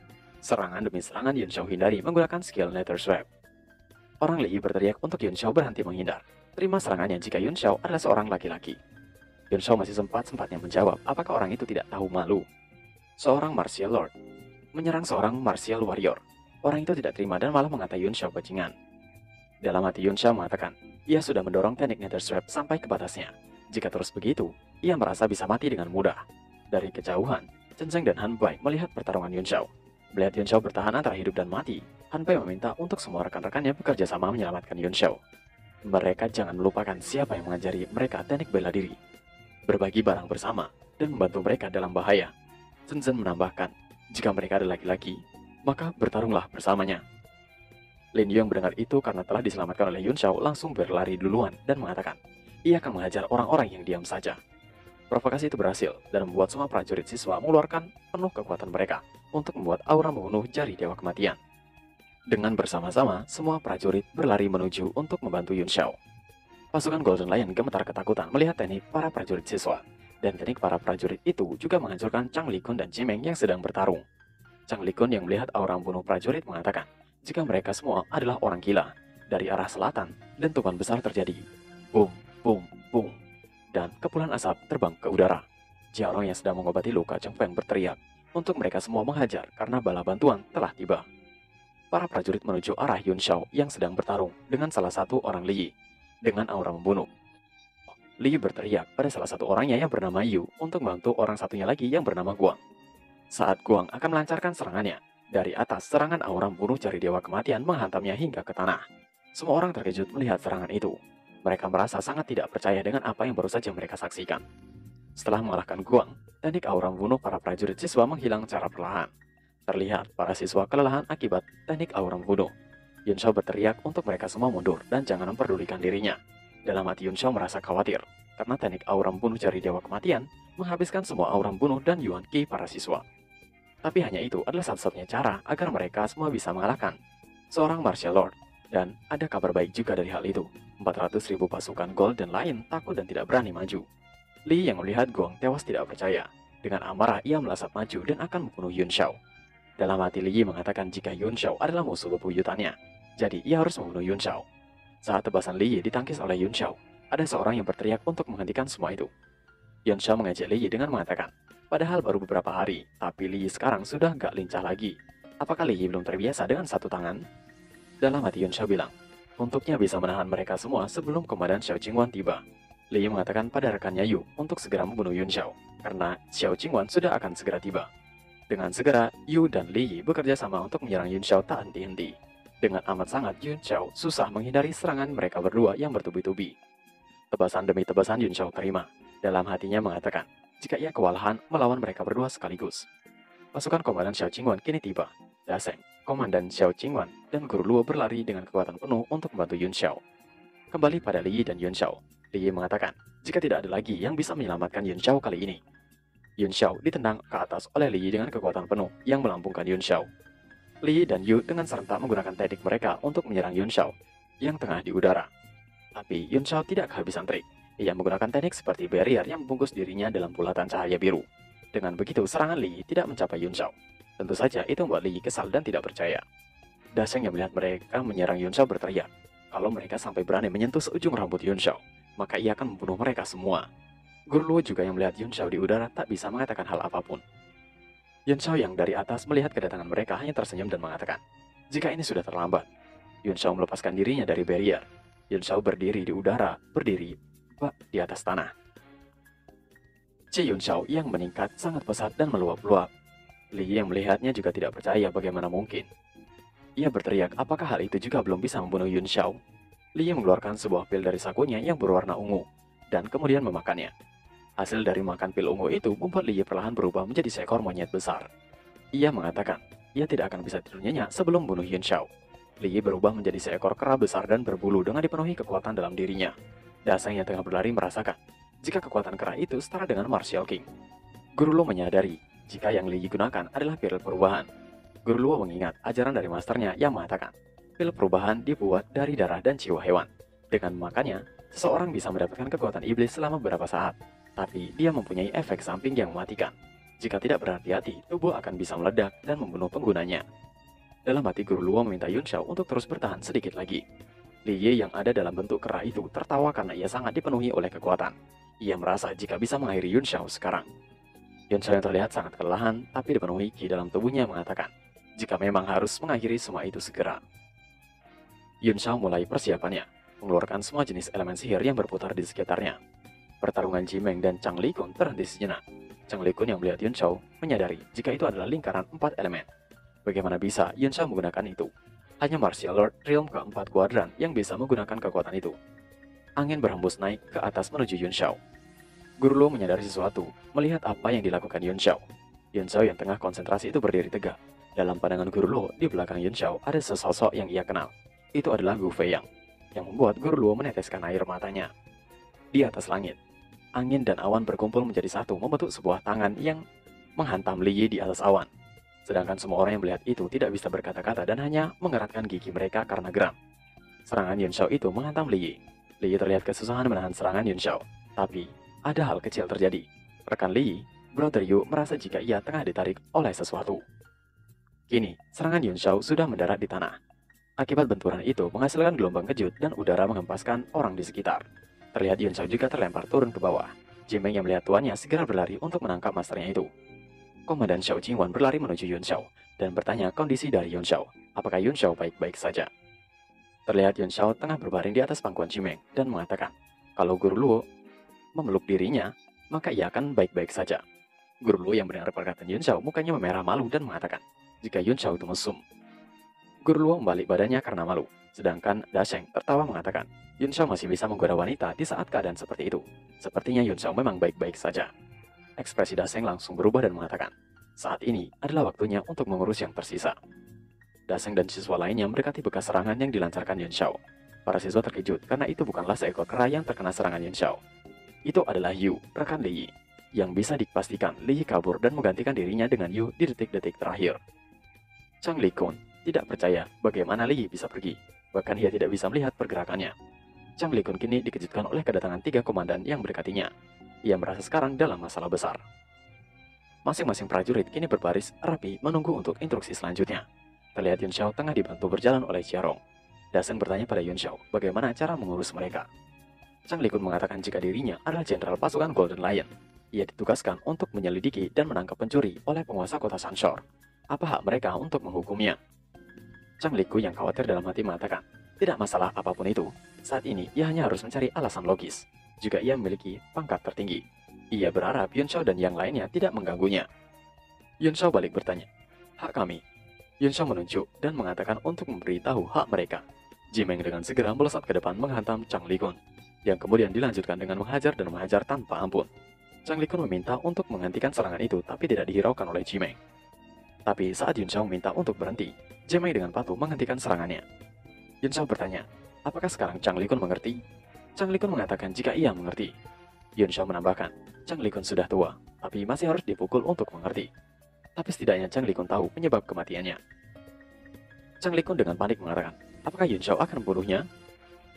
Serangan demi serangan Yun Xiao hindari menggunakan skill Nether Sweep. Orang Li Yi berteriak untuk Yun Xiao berhenti menghindar. Terima serangannya jika Yun Xiao adalah seorang laki-laki. Yun Xiao masih sempat-sempatnya menjawab apakah orang itu tidak tahu malu. Seorang martial lord menyerang seorang martial warrior. Orang itu tidak terima dan malah mengatai Yun Xiao bajingan. Dalam hati Yun Xiao mengatakan, ia sudah mendorong teknik Nether Sweep sampai ke batasnya. Jika terus begitu, ia merasa bisa mati dengan mudah. Dari kejauhan, Chen Zheng dan Han Bai melihat pertarungan Yun Xiao. Melihat Yun Xiao bertahan antara hidup dan mati, Han Bai meminta untuk semua rekan-rekannya bekerja sama menyelamatkan Yun Xiao. Mereka jangan melupakan siapa yang mengajari mereka teknik bela diri. Berbagi barang bersama dan membantu mereka dalam bahaya. Chen Zheng menambahkan, jika mereka adalah laki-laki, maka bertarunglah bersamanya. Lin Yu yang mendengar itu karena telah diselamatkan oleh Yun Xiao langsung berlari duluan dan mengatakan, ia akan menghajar orang-orang yang diam saja. Provokasi itu berhasil dan membuat semua prajurit siswa mengeluarkan penuh kekuatan mereka untuk membuat aura membunuh jari Dewa Kematian. Dengan bersama-sama, semua prajurit berlari menuju untuk membantu Yun Xiao. Pasukan Golden Lion gemetar ketakutan melihat teknik para prajurit siswa, dan teknik para prajurit itu juga menghancurkan Chang Likun dan Jimeng yang sedang bertarung. Chang Likun yang melihat aura membunuh prajurit mengatakan, jika mereka semua adalah orang gila. Dari arah selatan, dentuman besar terjadi. Boom, boom, boom. Dan kepulan asap terbang ke udara. Chiarong yang sedang mengobati luka Chang Feng berteriak untuk mereka semua menghajar karena bala bantuan telah tiba. Para prajurit menuju arah Yun Xiao yang sedang bertarung dengan salah satu orang Li Yi dengan aura membunuh. Li Yi berteriak pada salah satu orangnya yang bernama Yu untuk membantu orang satunya lagi yang bernama Guang. Saat Guang akan melancarkan serangannya, dari atas serangan aura membunuh jari Dewa Kematian menghantamnya hingga ke tanah. Semua orang terkejut melihat serangan itu. Mereka merasa sangat tidak percaya dengan apa yang baru saja mereka saksikan. Setelah mengalahkan Guang, teknik aura membunuh para prajurit siswa menghilang secara perlahan. Terlihat para siswa kelelahan akibat teknik aura membunuh. Yun Xiao berteriak untuk mereka semua mundur dan jangan memperdulikan dirinya. Dalam hati Yun Xiao merasa khawatir, karena teknik aura membunuh jari Dewa Kematian menghabiskan semua aura membunuh dan Yuan Qi para siswa. Tapi hanya itu adalah satu-satunya cara agar mereka semua bisa mengalahkan seorang martial lord. Dan ada kabar baik juga dari hal itu. 400.000 pasukan Golden Lion takut dan tidak berani maju. Li yang melihat Gong tewas tidak percaya. Dengan amarah ia melesat maju dan akan membunuh Yun Shao. Dalam hati Li mengatakan jika Yun Shao adalah musuh bebuyutannya, jadi ia harus membunuh Yun Shao. Saat tebasan Li ditangkis oleh Yun Shao, ada seorang yang berteriak untuk menghentikan semua itu. Yun Shao mengejek Li dengan mengatakan, padahal baru beberapa hari, tapi Li sekarang sudah gak lincah lagi. Apakah Li belum terbiasa dengan satu tangan? Dalam hati Yun Shao bilang, untuknya bisa menahan mereka semua sebelum Komandan Xiao Qingwan tiba. Li mengatakan pada rekannya Yu untuk segera membunuh Yun Shao, karena Xiao Qingwan sudah akan segera tiba. Dengan segera, Yu dan Li bekerja sama untuk menyerang Yun Shao tak henti-henti. Dengan amat sangat, Yun Shao susah menghindari serangan mereka berdua yang bertubi-tubi. Tebasan demi tebasan Yun Shao terima. Dalam hatinya mengatakan, jika ia kewalahan melawan mereka berdua sekaligus. Pasukan Komandan Xiao Qingwan kini tiba. Daseng, Komandan Xiao Qingwan, dan Guru Luo berlari dengan kekuatan penuh untuk membantu Yun Shao. Kembali pada Li dan Yun Shao. Li mengatakan, jika tidak ada lagi yang bisa menyelamatkan Yun Shao kali ini. Yun Shao ditendang ke atas oleh Li dengan kekuatan penuh yang melampungkan Yun Shao. Li dan Yu dengan serentak menggunakan teknik mereka untuk menyerang Yun Shao yang tengah di udara. Tapi Yun Shao tidak kehabisan trik. Ia menggunakan teknik seperti barrier yang membungkus dirinya dalam bulatan cahaya biru. Dengan begitu, serangan Li tidak mencapai Yun Shao. Tentu saja itu membuat Li kesal dan tidak percaya. Daseng yang melihat mereka menyerang Yun Shao berteriak, kalau mereka sampai berani menyentuh seujung rambut Yun Shao, maka ia akan membunuh mereka semua. Guru Luo juga yang melihat Yun Shao di udara tak bisa mengatakan hal apapun. Yun Shao yang dari atas melihat kedatangan mereka hanya tersenyum dan mengatakan, jika ini sudah terlambat. Yun Shao melepaskan dirinya dari barrier. Yun Shao berdiri di udara, berdiri di atas tanah. Ci Yun Shao yang meningkat sangat pesat dan meluap-luap. Li yang melihatnya juga tidak percaya bagaimana mungkin. Ia berteriak apakah hal itu juga belum bisa membunuh Yun Shao. Li mengeluarkan sebuah pil dari sakunya yang berwarna ungu, dan kemudian memakannya. Hasil dari makan pil ungu itu membuat Li perlahan berubah menjadi seekor monyet besar. Ia mengatakan, ia tidak akan bisa tidur nyenyak sebelum membunuh Yun Shao. Li berubah menjadi seekor kera besar dan berbulu dengan dipenuhi kekuatan dalam dirinya. Daseng yang tengah berlari merasakan, jika kekuatan kera itu setara dengan Martial King. Guru Luo menyadari, jika yang Li gunakan adalah pil perubahan. Guru Luo mengingat ajaran dari masternya yang mengatakan, pil perubahan dibuat dari darah dan jiwa hewan. Dengan memakannya, seseorang bisa mendapatkan kekuatan iblis selama beberapa saat, tapi dia mempunyai efek samping yang mematikan. Jika tidak berhati-hati, tubuh akan bisa meledak dan membunuh penggunanya. Dalam hati Guru Luo meminta Yun Shao untuk terus bertahan sedikit lagi. Li Ye yang ada dalam bentuk kera itu tertawa karena ia sangat dipenuhi oleh kekuatan. Ia merasa jika bisa mengakhiri Yun Shao sekarang. Yun Shao yang terlihat sangat kelelahan, tapi dipenuhi ki dalam tubuhnya mengatakan, jika memang harus mengakhiri semua itu segera. Yun Shao mulai persiapannya, mengeluarkan semua jenis elemen sihir yang berputar di sekitarnya. Pertarungan Jimeng dan Chang Li Kun terhenti sejenak. Chang Li Kun yang melihat Yun Shao menyadari jika itu adalah lingkaran 4 elemen. Bagaimana bisa Yun Shao menggunakan itu? Hanya Martial Lord Realm keempat kuadran yang bisa menggunakan kekuatan itu. Angin berhembus naik ke atas menuju Yun Shao. Guru Luo menyadari sesuatu, melihat apa yang dilakukan Yun Shao. Yun Shao yang tengah konsentrasi itu berdiri tegak. Dalam pandangan Guru Luo, di belakang Yun Shao ada sesosok yang ia kenal. Itu adalah Gu Feiyang, yang membuat Guru Luo meneteskan air matanya. Di atas langit, angin dan awan berkumpul menjadi satu membentuk sebuah tangan yang menghantam Li Yi di atas awan. Sedangkan semua orang yang melihat itu tidak bisa berkata-kata dan hanya mengeratkan gigi mereka karena geram. Serangan Yun Shao itu menghantam Li Yi. Li Yi terlihat kesusahan menahan serangan Yun Shao. Tapi, ada hal kecil terjadi. Rekan Li Yi, Brother Yu merasa jika ia tengah ditarik oleh sesuatu. Kini, serangan Yun Shao sudah mendarat di tanah. Akibat benturan itu menghasilkan gelombang kejut dan udara menghempaskan orang di sekitar. Terlihat Yun Shao juga terlempar turun ke bawah. Jimeng yang melihat tuannya segera berlari untuk menangkap masternya itu. Komandan Xiao Qingwan berlari menuju Yun Shao dan bertanya kondisi dari Yun Shao. Apakah Yun Shao baik-baik saja? Terlihat Yun Shao tengah berbaring di atas pangkuan Jimeng dan mengatakan, kalau Guru Luo memeluk dirinya, maka ia akan baik-baik saja. Guru Luo yang mendengar perkataan Yun Shao mukanya memerah malu dan mengatakan, jika Yun Shao itu mesum. Guru Luo membalik badannya karena malu, sedangkan Dasheng tertawa mengatakan, Yun Shao masih bisa menggoda wanita di saat keadaan seperti itu. Sepertinya Yun Shao memang baik-baik saja. Ekspresi Dasheng langsung berubah dan mengatakan, saat ini adalah waktunya untuk mengurus yang tersisa. Dasheng dan siswa lainnya mendekati bekas serangan yang dilancarkan Yun Shao. Para siswa terkejut karena itu bukanlah seekor kera yang terkena serangan Yun Shao. Itu adalah Yu, rekan Li Yi, yang bisa dipastikan Li Yi kabur dan menggantikan dirinya dengan Yu di detik-detik terakhir. Chang Li Kun tidak percaya bagaimana Li Yi bisa pergi, bahkan ia tidak bisa melihat pergerakannya. Chang Li Kun kini dikejutkan oleh kedatangan 3 komandan yang mendekatinya. Ia merasa sekarang dalam masalah besar. Masing-masing prajurit kini berbaris rapi menunggu untuk instruksi selanjutnya. Terlihat Yun Xiao tengah dibantu berjalan oleh Chiarong. Daseng bertanya pada Yun Xiao bagaimana cara mengurus mereka. Chang Likun mengatakan jika dirinya adalah jenderal pasukan Golden Lion. Ia ditugaskan untuk menyelidiki dan menangkap pencuri oleh penguasa kota Sanshore. Apa hak mereka untuk menghukumnya? Chang Liku yang khawatir dalam hati mengatakan, tidak masalah apapun itu. Saat ini ia hanya harus mencari alasan logis. Juga ia memiliki pangkat tertinggi. Ia berharap Yun Xiao dan yang lainnya tidak mengganggunya. Yun Xiao balik bertanya, hak kami? Yun Xiao menunjuk dan mengatakan untuk memberitahu hak mereka. Jimeng dengan segera melesat ke depan menghantam Chang Likun, yang kemudian dilanjutkan dengan menghajar dan menghajar tanpa ampun. Chang Likun meminta untuk menghentikan serangan itu tapi tidak dihiraukan oleh Jimeng. Tapi saat Yun Xiao minta untuk berhenti, Jimeng dengan patuh menghentikan serangannya. Yun Xiao bertanya, apakah sekarang Chang Likun mengerti? Chang Likun mengatakan jika ia mengerti. Yun Xiao menambahkan, Chang Likun sudah tua, tapi masih harus dipukul untuk mengerti. Tapi setidaknya Chang Likun tahu penyebab kematiannya. Chang Likun dengan panik mengatakan, apakah Yun Xiao akan membunuhnya?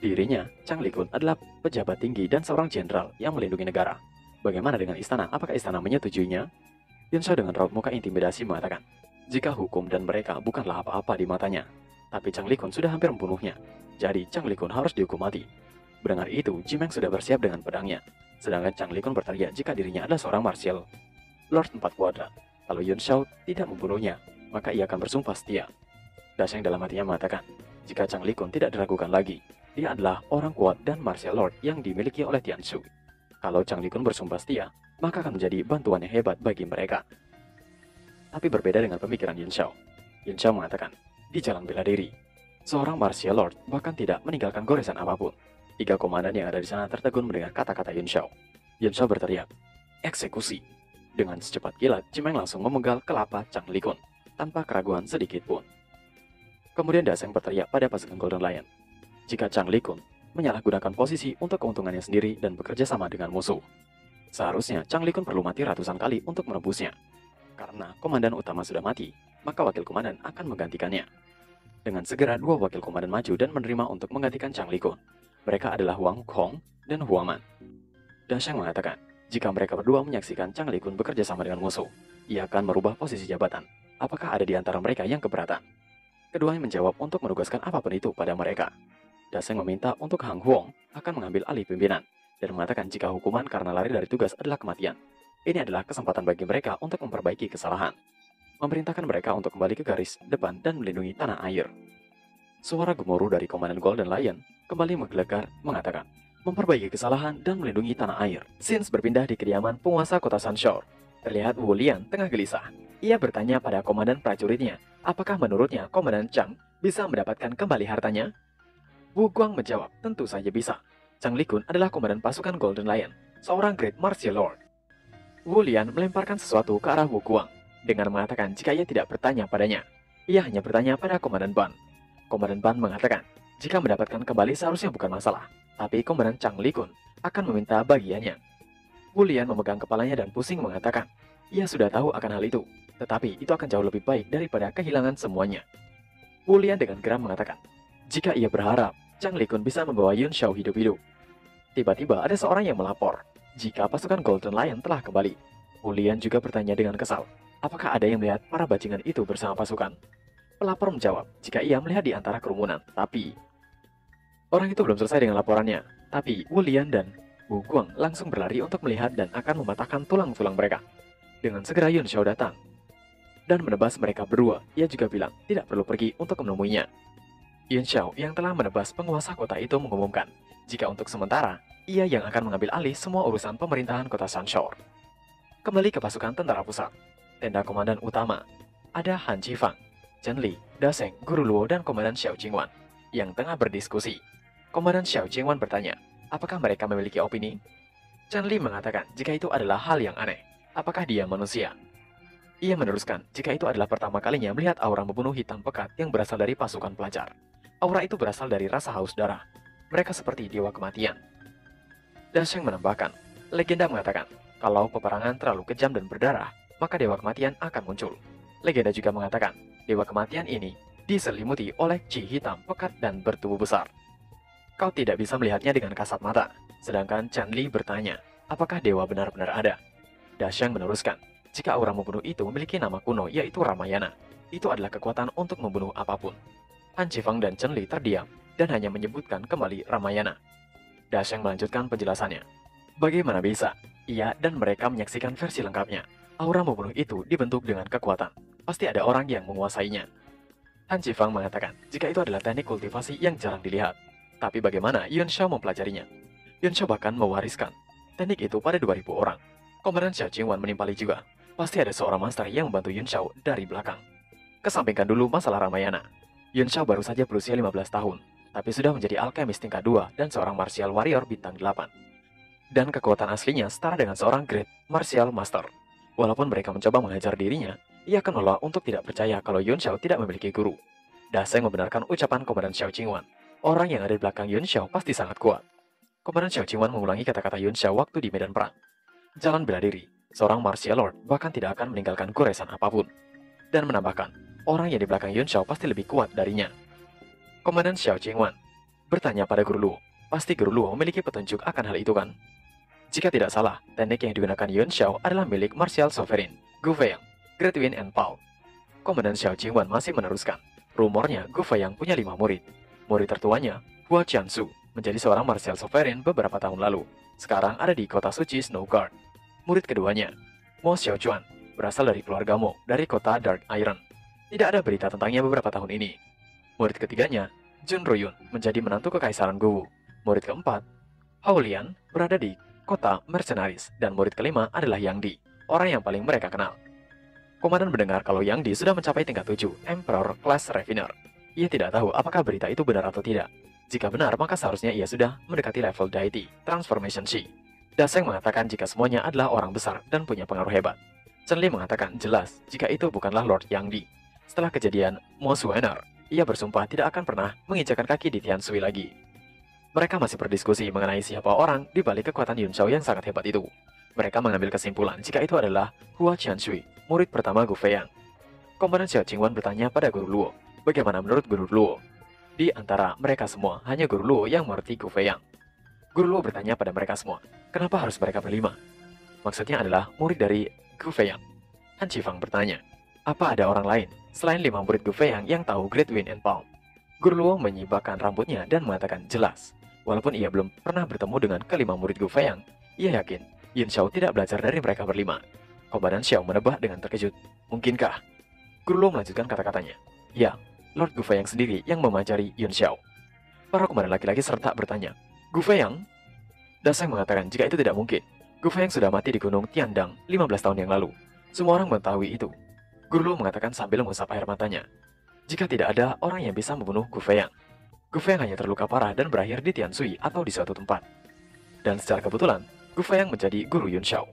Dirinya, Chang Likun adalah pejabat tinggi dan seorang jenderal yang melindungi negara. Bagaimana dengan istana? Apakah istana menyetujuinya? Yun Xiao dengan raut muka intimidasi mengatakan, jika hukum dan mereka bukanlah apa-apa di matanya. Tapi Chang Likun sudah hampir membunuhnya. Jadi Chang Likun harus dihukum mati. Mendengar itu, Jimeng sudah bersiap dengan pedangnya. Sedangkan Chang Likun berteriak jika dirinya adalah seorang martial Lord 4 kuadrat. Kalau Yun Xiao tidak membunuhnya, maka ia akan bersumpah setia. Daseng dalam hatinya mengatakan, jika Chang Likun tidak diragukan lagi, dia adalah orang kuat dan martial lord yang dimiliki oleh Tianshu. Kalau Chang Likun bersumpah setia, maka akan menjadi bantuan yang hebat bagi mereka. Tapi berbeda dengan pemikiran Yun Xiao. Yun Xiao mengatakan, di jalan bela diri, seorang martial lord bahkan tidak meninggalkan goresan apapun. 3 komandan yang ada di sana tertegun mendengar kata-kata Yun Xiao. Yun Xiao berteriak, eksekusi. Dengan secepat kilat, Jimeng langsung memenggal kelapa Chang Likun, tanpa keraguan sedikit pun. Kemudian Daseng berteriak pada pasukan Golden Lion, jika Chang Likun menyalahgunakan posisi untuk keuntungannya sendiri dan bekerja sama dengan musuh, seharusnya Chang Likun perlu mati ratusan kali untuk menebusnya. Karena komandan utama sudah mati, maka wakil komandan akan menggantikannya. Dengan segera 2 wakil komandan maju dan menerima untuk menggantikan Chang Likun. Mereka adalah Wang Hong dan Huaman. Dasheng mengatakan, jika mereka berdua menyaksikan Chang Likun bekerja sama dengan musuh, ia akan merubah posisi jabatan. Apakah ada di antara mereka yang keberatan? Keduanya menjawab untuk menugaskan apapun itu pada mereka. Dasheng meminta untuk Hang Huang akan mengambil alih pimpinan, dan mengatakan jika hukuman karena lari dari tugas adalah kematian. Ini adalah kesempatan bagi mereka untuk memperbaiki kesalahan. Memerintahkan mereka untuk kembali ke garis depan dan melindungi tanah air. Suara gemuruh dari komandan Golden Lion kembali menggelegar mengatakan, memperbaiki kesalahan dan melindungi tanah air. Sins berpindah di kediaman penguasa kota Sanshore. Terlihat Wu Lian tengah gelisah. Ia bertanya pada komandan prajuritnya, apakah menurutnya komandan Chang bisa mendapatkan kembali hartanya? Wu Guang menjawab, tentu saja bisa. Chang Likun adalah komandan pasukan Golden Lion, seorang Great Martial Lord. Wu Lian melemparkan sesuatu ke arah Wu Guang dengan mengatakan jika ia tidak bertanya padanya. Ia hanya bertanya pada komandan Ban. Komandan Ban mengatakan, jika mendapatkan kembali seharusnya bukan masalah, tapi komandan Chang Likun akan meminta bagiannya. Wu Lian memegang kepalanya dan pusing mengatakan, ia sudah tahu akan hal itu, tetapi itu akan jauh lebih baik daripada kehilangan semuanya. Wu Lian dengan geram mengatakan, jika ia berharap Chang Likun bisa membawa Yun Xiao hidup-hidup. Tiba-tiba ada seorang yang melapor, jika pasukan Golden Lion telah kembali. Wu Lian juga bertanya dengan kesal, apakah ada yang melihat para bajingan itu bersama pasukan? Pelapor menjawab, jika ia melihat di antara kerumunan, tapi... Orang itu belum selesai dengan laporannya, tapi Wu Lian dan Wu Guang langsung berlari untuk melihat dan akan mematahkan tulang-tulang mereka. Dengan segera Yun Xiao datang dan menebas mereka berdua. Ia juga bilang tidak perlu pergi untuk menemuinya. Yun Xiao yang telah menebas penguasa kota itu mengumumkan, jika untuk sementara, ia yang akan mengambil alih semua urusan pemerintahan kota Sanshore. Kembali ke pasukan tentara pusat. Tenda komandan utama, ada Han Qifang, Chen Li, Daseng, Guru Luo, dan komandan Xiao Jingwan yang tengah berdiskusi. Komandan Xiao Jingwan bertanya, apakah mereka memiliki opini? Chen Li mengatakan jika itu adalah hal yang aneh. Apakah dia manusia? Ia meneruskan jika itu adalah pertama kalinya melihat aura membunuh hitam pekat yang berasal dari pasukan pelajar. Aura itu berasal dari rasa haus darah. Mereka seperti dewa kematian. Dasheng menambahkan, legenda mengatakan, kalau peperangan terlalu kejam dan berdarah, maka dewa kematian akan muncul. Legenda juga mengatakan, dewa kematian ini diselimuti oleh chi hitam pekat dan bertubuh besar. Kau tidak bisa melihatnya dengan kasat mata. Sedangkan Chen Li bertanya, Apakah dewa benar-benar ada? Dasyang meneruskan, jika aura membunuh itu memiliki nama kuno yaitu Ramayana. Itu adalah kekuatan untuk membunuh apapun. Han Qifang dan Chen Li terdiam dan hanya menyebutkan kembali Ramayana. Dasyang melanjutkan penjelasannya. Bagaimana bisa? Ia dan mereka menyaksikan versi lengkapnya. Aura membunuh itu dibentuk dengan kekuatan. Pasti ada orang yang menguasainya. Han Qifang mengatakan jika itu adalah teknik kultivasi yang jarang dilihat. Tapi bagaimana Yuan Shao mempelajarinya? Yuan Shao bahkan mewariskan teknik itu pada 2000 orang. Komandan Xiao Qingwan menimpali juga. Pasti ada seorang master yang membantu Yuan Shao dari belakang. Kesampingkan dulu masalah Ramayana. Yuan Shao baru saja berusia 15 tahun, tapi sudah menjadi alkemis tingkat 2 dan seorang martial warrior bintang 8. Dan kekuatan aslinya setara dengan seorang Great Martial Master. Walaupun mereka mencoba mengajar dirinya, ia akan menolak untuk tidak percaya kalau Yuan Shao tidak memiliki guru. Daseng membenarkan ucapan Komandan Xiao Qingwan. Orang yang ada di belakang Yuan Shao pasti sangat kuat. Komandan Xiao Qingwan mengulangi kata-kata Yuan Shao waktu di medan perang. Jalan bela diri, seorang martial lord bahkan tidak akan meninggalkan goresan apapun. Dan menambahkan, orang yang di belakang Yuan Shao pasti lebih kuat darinya. Komandan Xiao Qingwan bertanya pada Guru Luo. Pasti Guru Luo memiliki petunjuk akan hal itu kan? Jika tidak salah, teknik yang digunakan Yuan Shao adalah milik Martial Sovereign, Gu Feyang, Great Wind and Paul. Komandan Xiao Qingwan masih meneruskan. Rumornya Gu Feyang punya 5 murid. Murid tertuanya, Hua Qiansu, menjadi seorang Martial Sovereign beberapa tahun lalu. Sekarang ada di kota suci Snowguard. Murid keduanya, Mo Xiaochuan, berasal dari keluarga Mo dari kota Dark Iron. Tidak ada berita tentangnya beberapa tahun ini. Murid ketiganya, Jun Ruyun, menjadi menantu kekaisaran Guwu. Murid keempat, Hao Lian, berada di kota Mercenaries. Dan murid kelima adalah Yang Di, orang yang paling mereka kenal. Komandan mendengar kalau Yang Di sudah mencapai tingkat 7, Emperor Class Refiner. Ia tidak tahu apakah berita itu benar atau tidak. Jika benar, maka seharusnya ia sudah mendekati level Deity, Transformation Shi. Daseng mengatakan jika semuanya adalah orang besar dan punya pengaruh hebat. Chen Li mengatakan jelas jika itu bukanlah Lord Yang Di. Setelah kejadian Mo Suener, ia bersumpah tidak akan pernah menginjakan kaki di Tianshui lagi. Mereka masih berdiskusi mengenai siapa orang di balik kekuatan Yuan Shao yang sangat hebat itu. Mereka mengambil kesimpulan jika itu adalah Hua Qianshui, murid pertama Gu Feyang. Komandan Xiao Qingwan bertanya pada Guru Luo, bagaimana menurut Guru Luo? Di antara mereka semua, hanya Guru Luo yang mengerti Gu Feyang. Guru Luo bertanya pada mereka semua, kenapa harus mereka berlima? Maksudnya adalah murid dari Gu Feyang. Han Qifang bertanya, apa ada orang lain selain 5 murid Gu Feyang yang tahu Great Wind and Palm? Guru Luo menyibakkan rambutnya dan mengatakan jelas. Walaupun ia belum pernah bertemu dengan kelima murid Gu Feyang, ia yakin Yuan Shao tidak belajar dari mereka berlima. Komandan Xiao menebak dengan terkejut. Mungkinkah? Guru Luo melanjutkan kata-katanya. Ya, Lord Gu Feyang sendiri yang memajari Yuan Shao. Para komandan laki-laki serta bertanya, Gu Feyang? Daseng mengatakan jika itu tidak mungkin. Gu Feyang sudah mati di Gunung Tiandang 15 tahun yang lalu. Semua orang mengetahui itu. Guru Luo mengatakan sambil mengusap air matanya. Jika tidak ada orang yang bisa membunuh Gu Feyang, Gu Feyang hanya terluka parah dan berakhir di Tianshui atau di suatu tempat. Dan secara kebetulan, Gu Feyang menjadi guru Yuan Shao.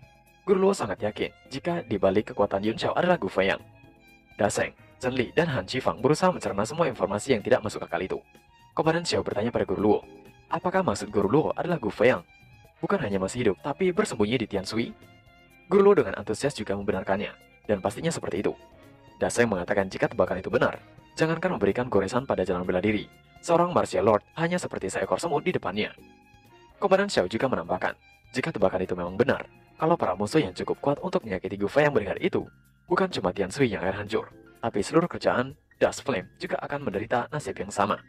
Guru Luo sangat yakin jika di balik kekuatan Yuan Shao adalah Gu Feyang. Daseng, Chen Li, dan Han Qifang berusaha mencerna semua informasi yang tidak masuk akal itu. Komandan Xiao bertanya pada Guru Luo, apakah maksud Guru Luo adalah Gu Feyang bukan hanya masih hidup, tapi bersembunyi di Tianshui? Guru Luo dengan antusias juga membenarkannya, dan pastinya seperti itu. Daseng mengatakan jika tebakan itu benar, jangankan memberikan goresan pada jalan bela diri, seorang martial lord hanya seperti seekor semut di depannya. Komandan Xiao juga menambahkan, jika tebakan itu memang benar, kalau para musuh yang cukup kuat untuk menyakiti Gu Feyang berhari itu, bukan cuma Tianshui yang akan hancur, tapi seluruh kerajaan Dust Flame juga akan menderita nasib yang sama.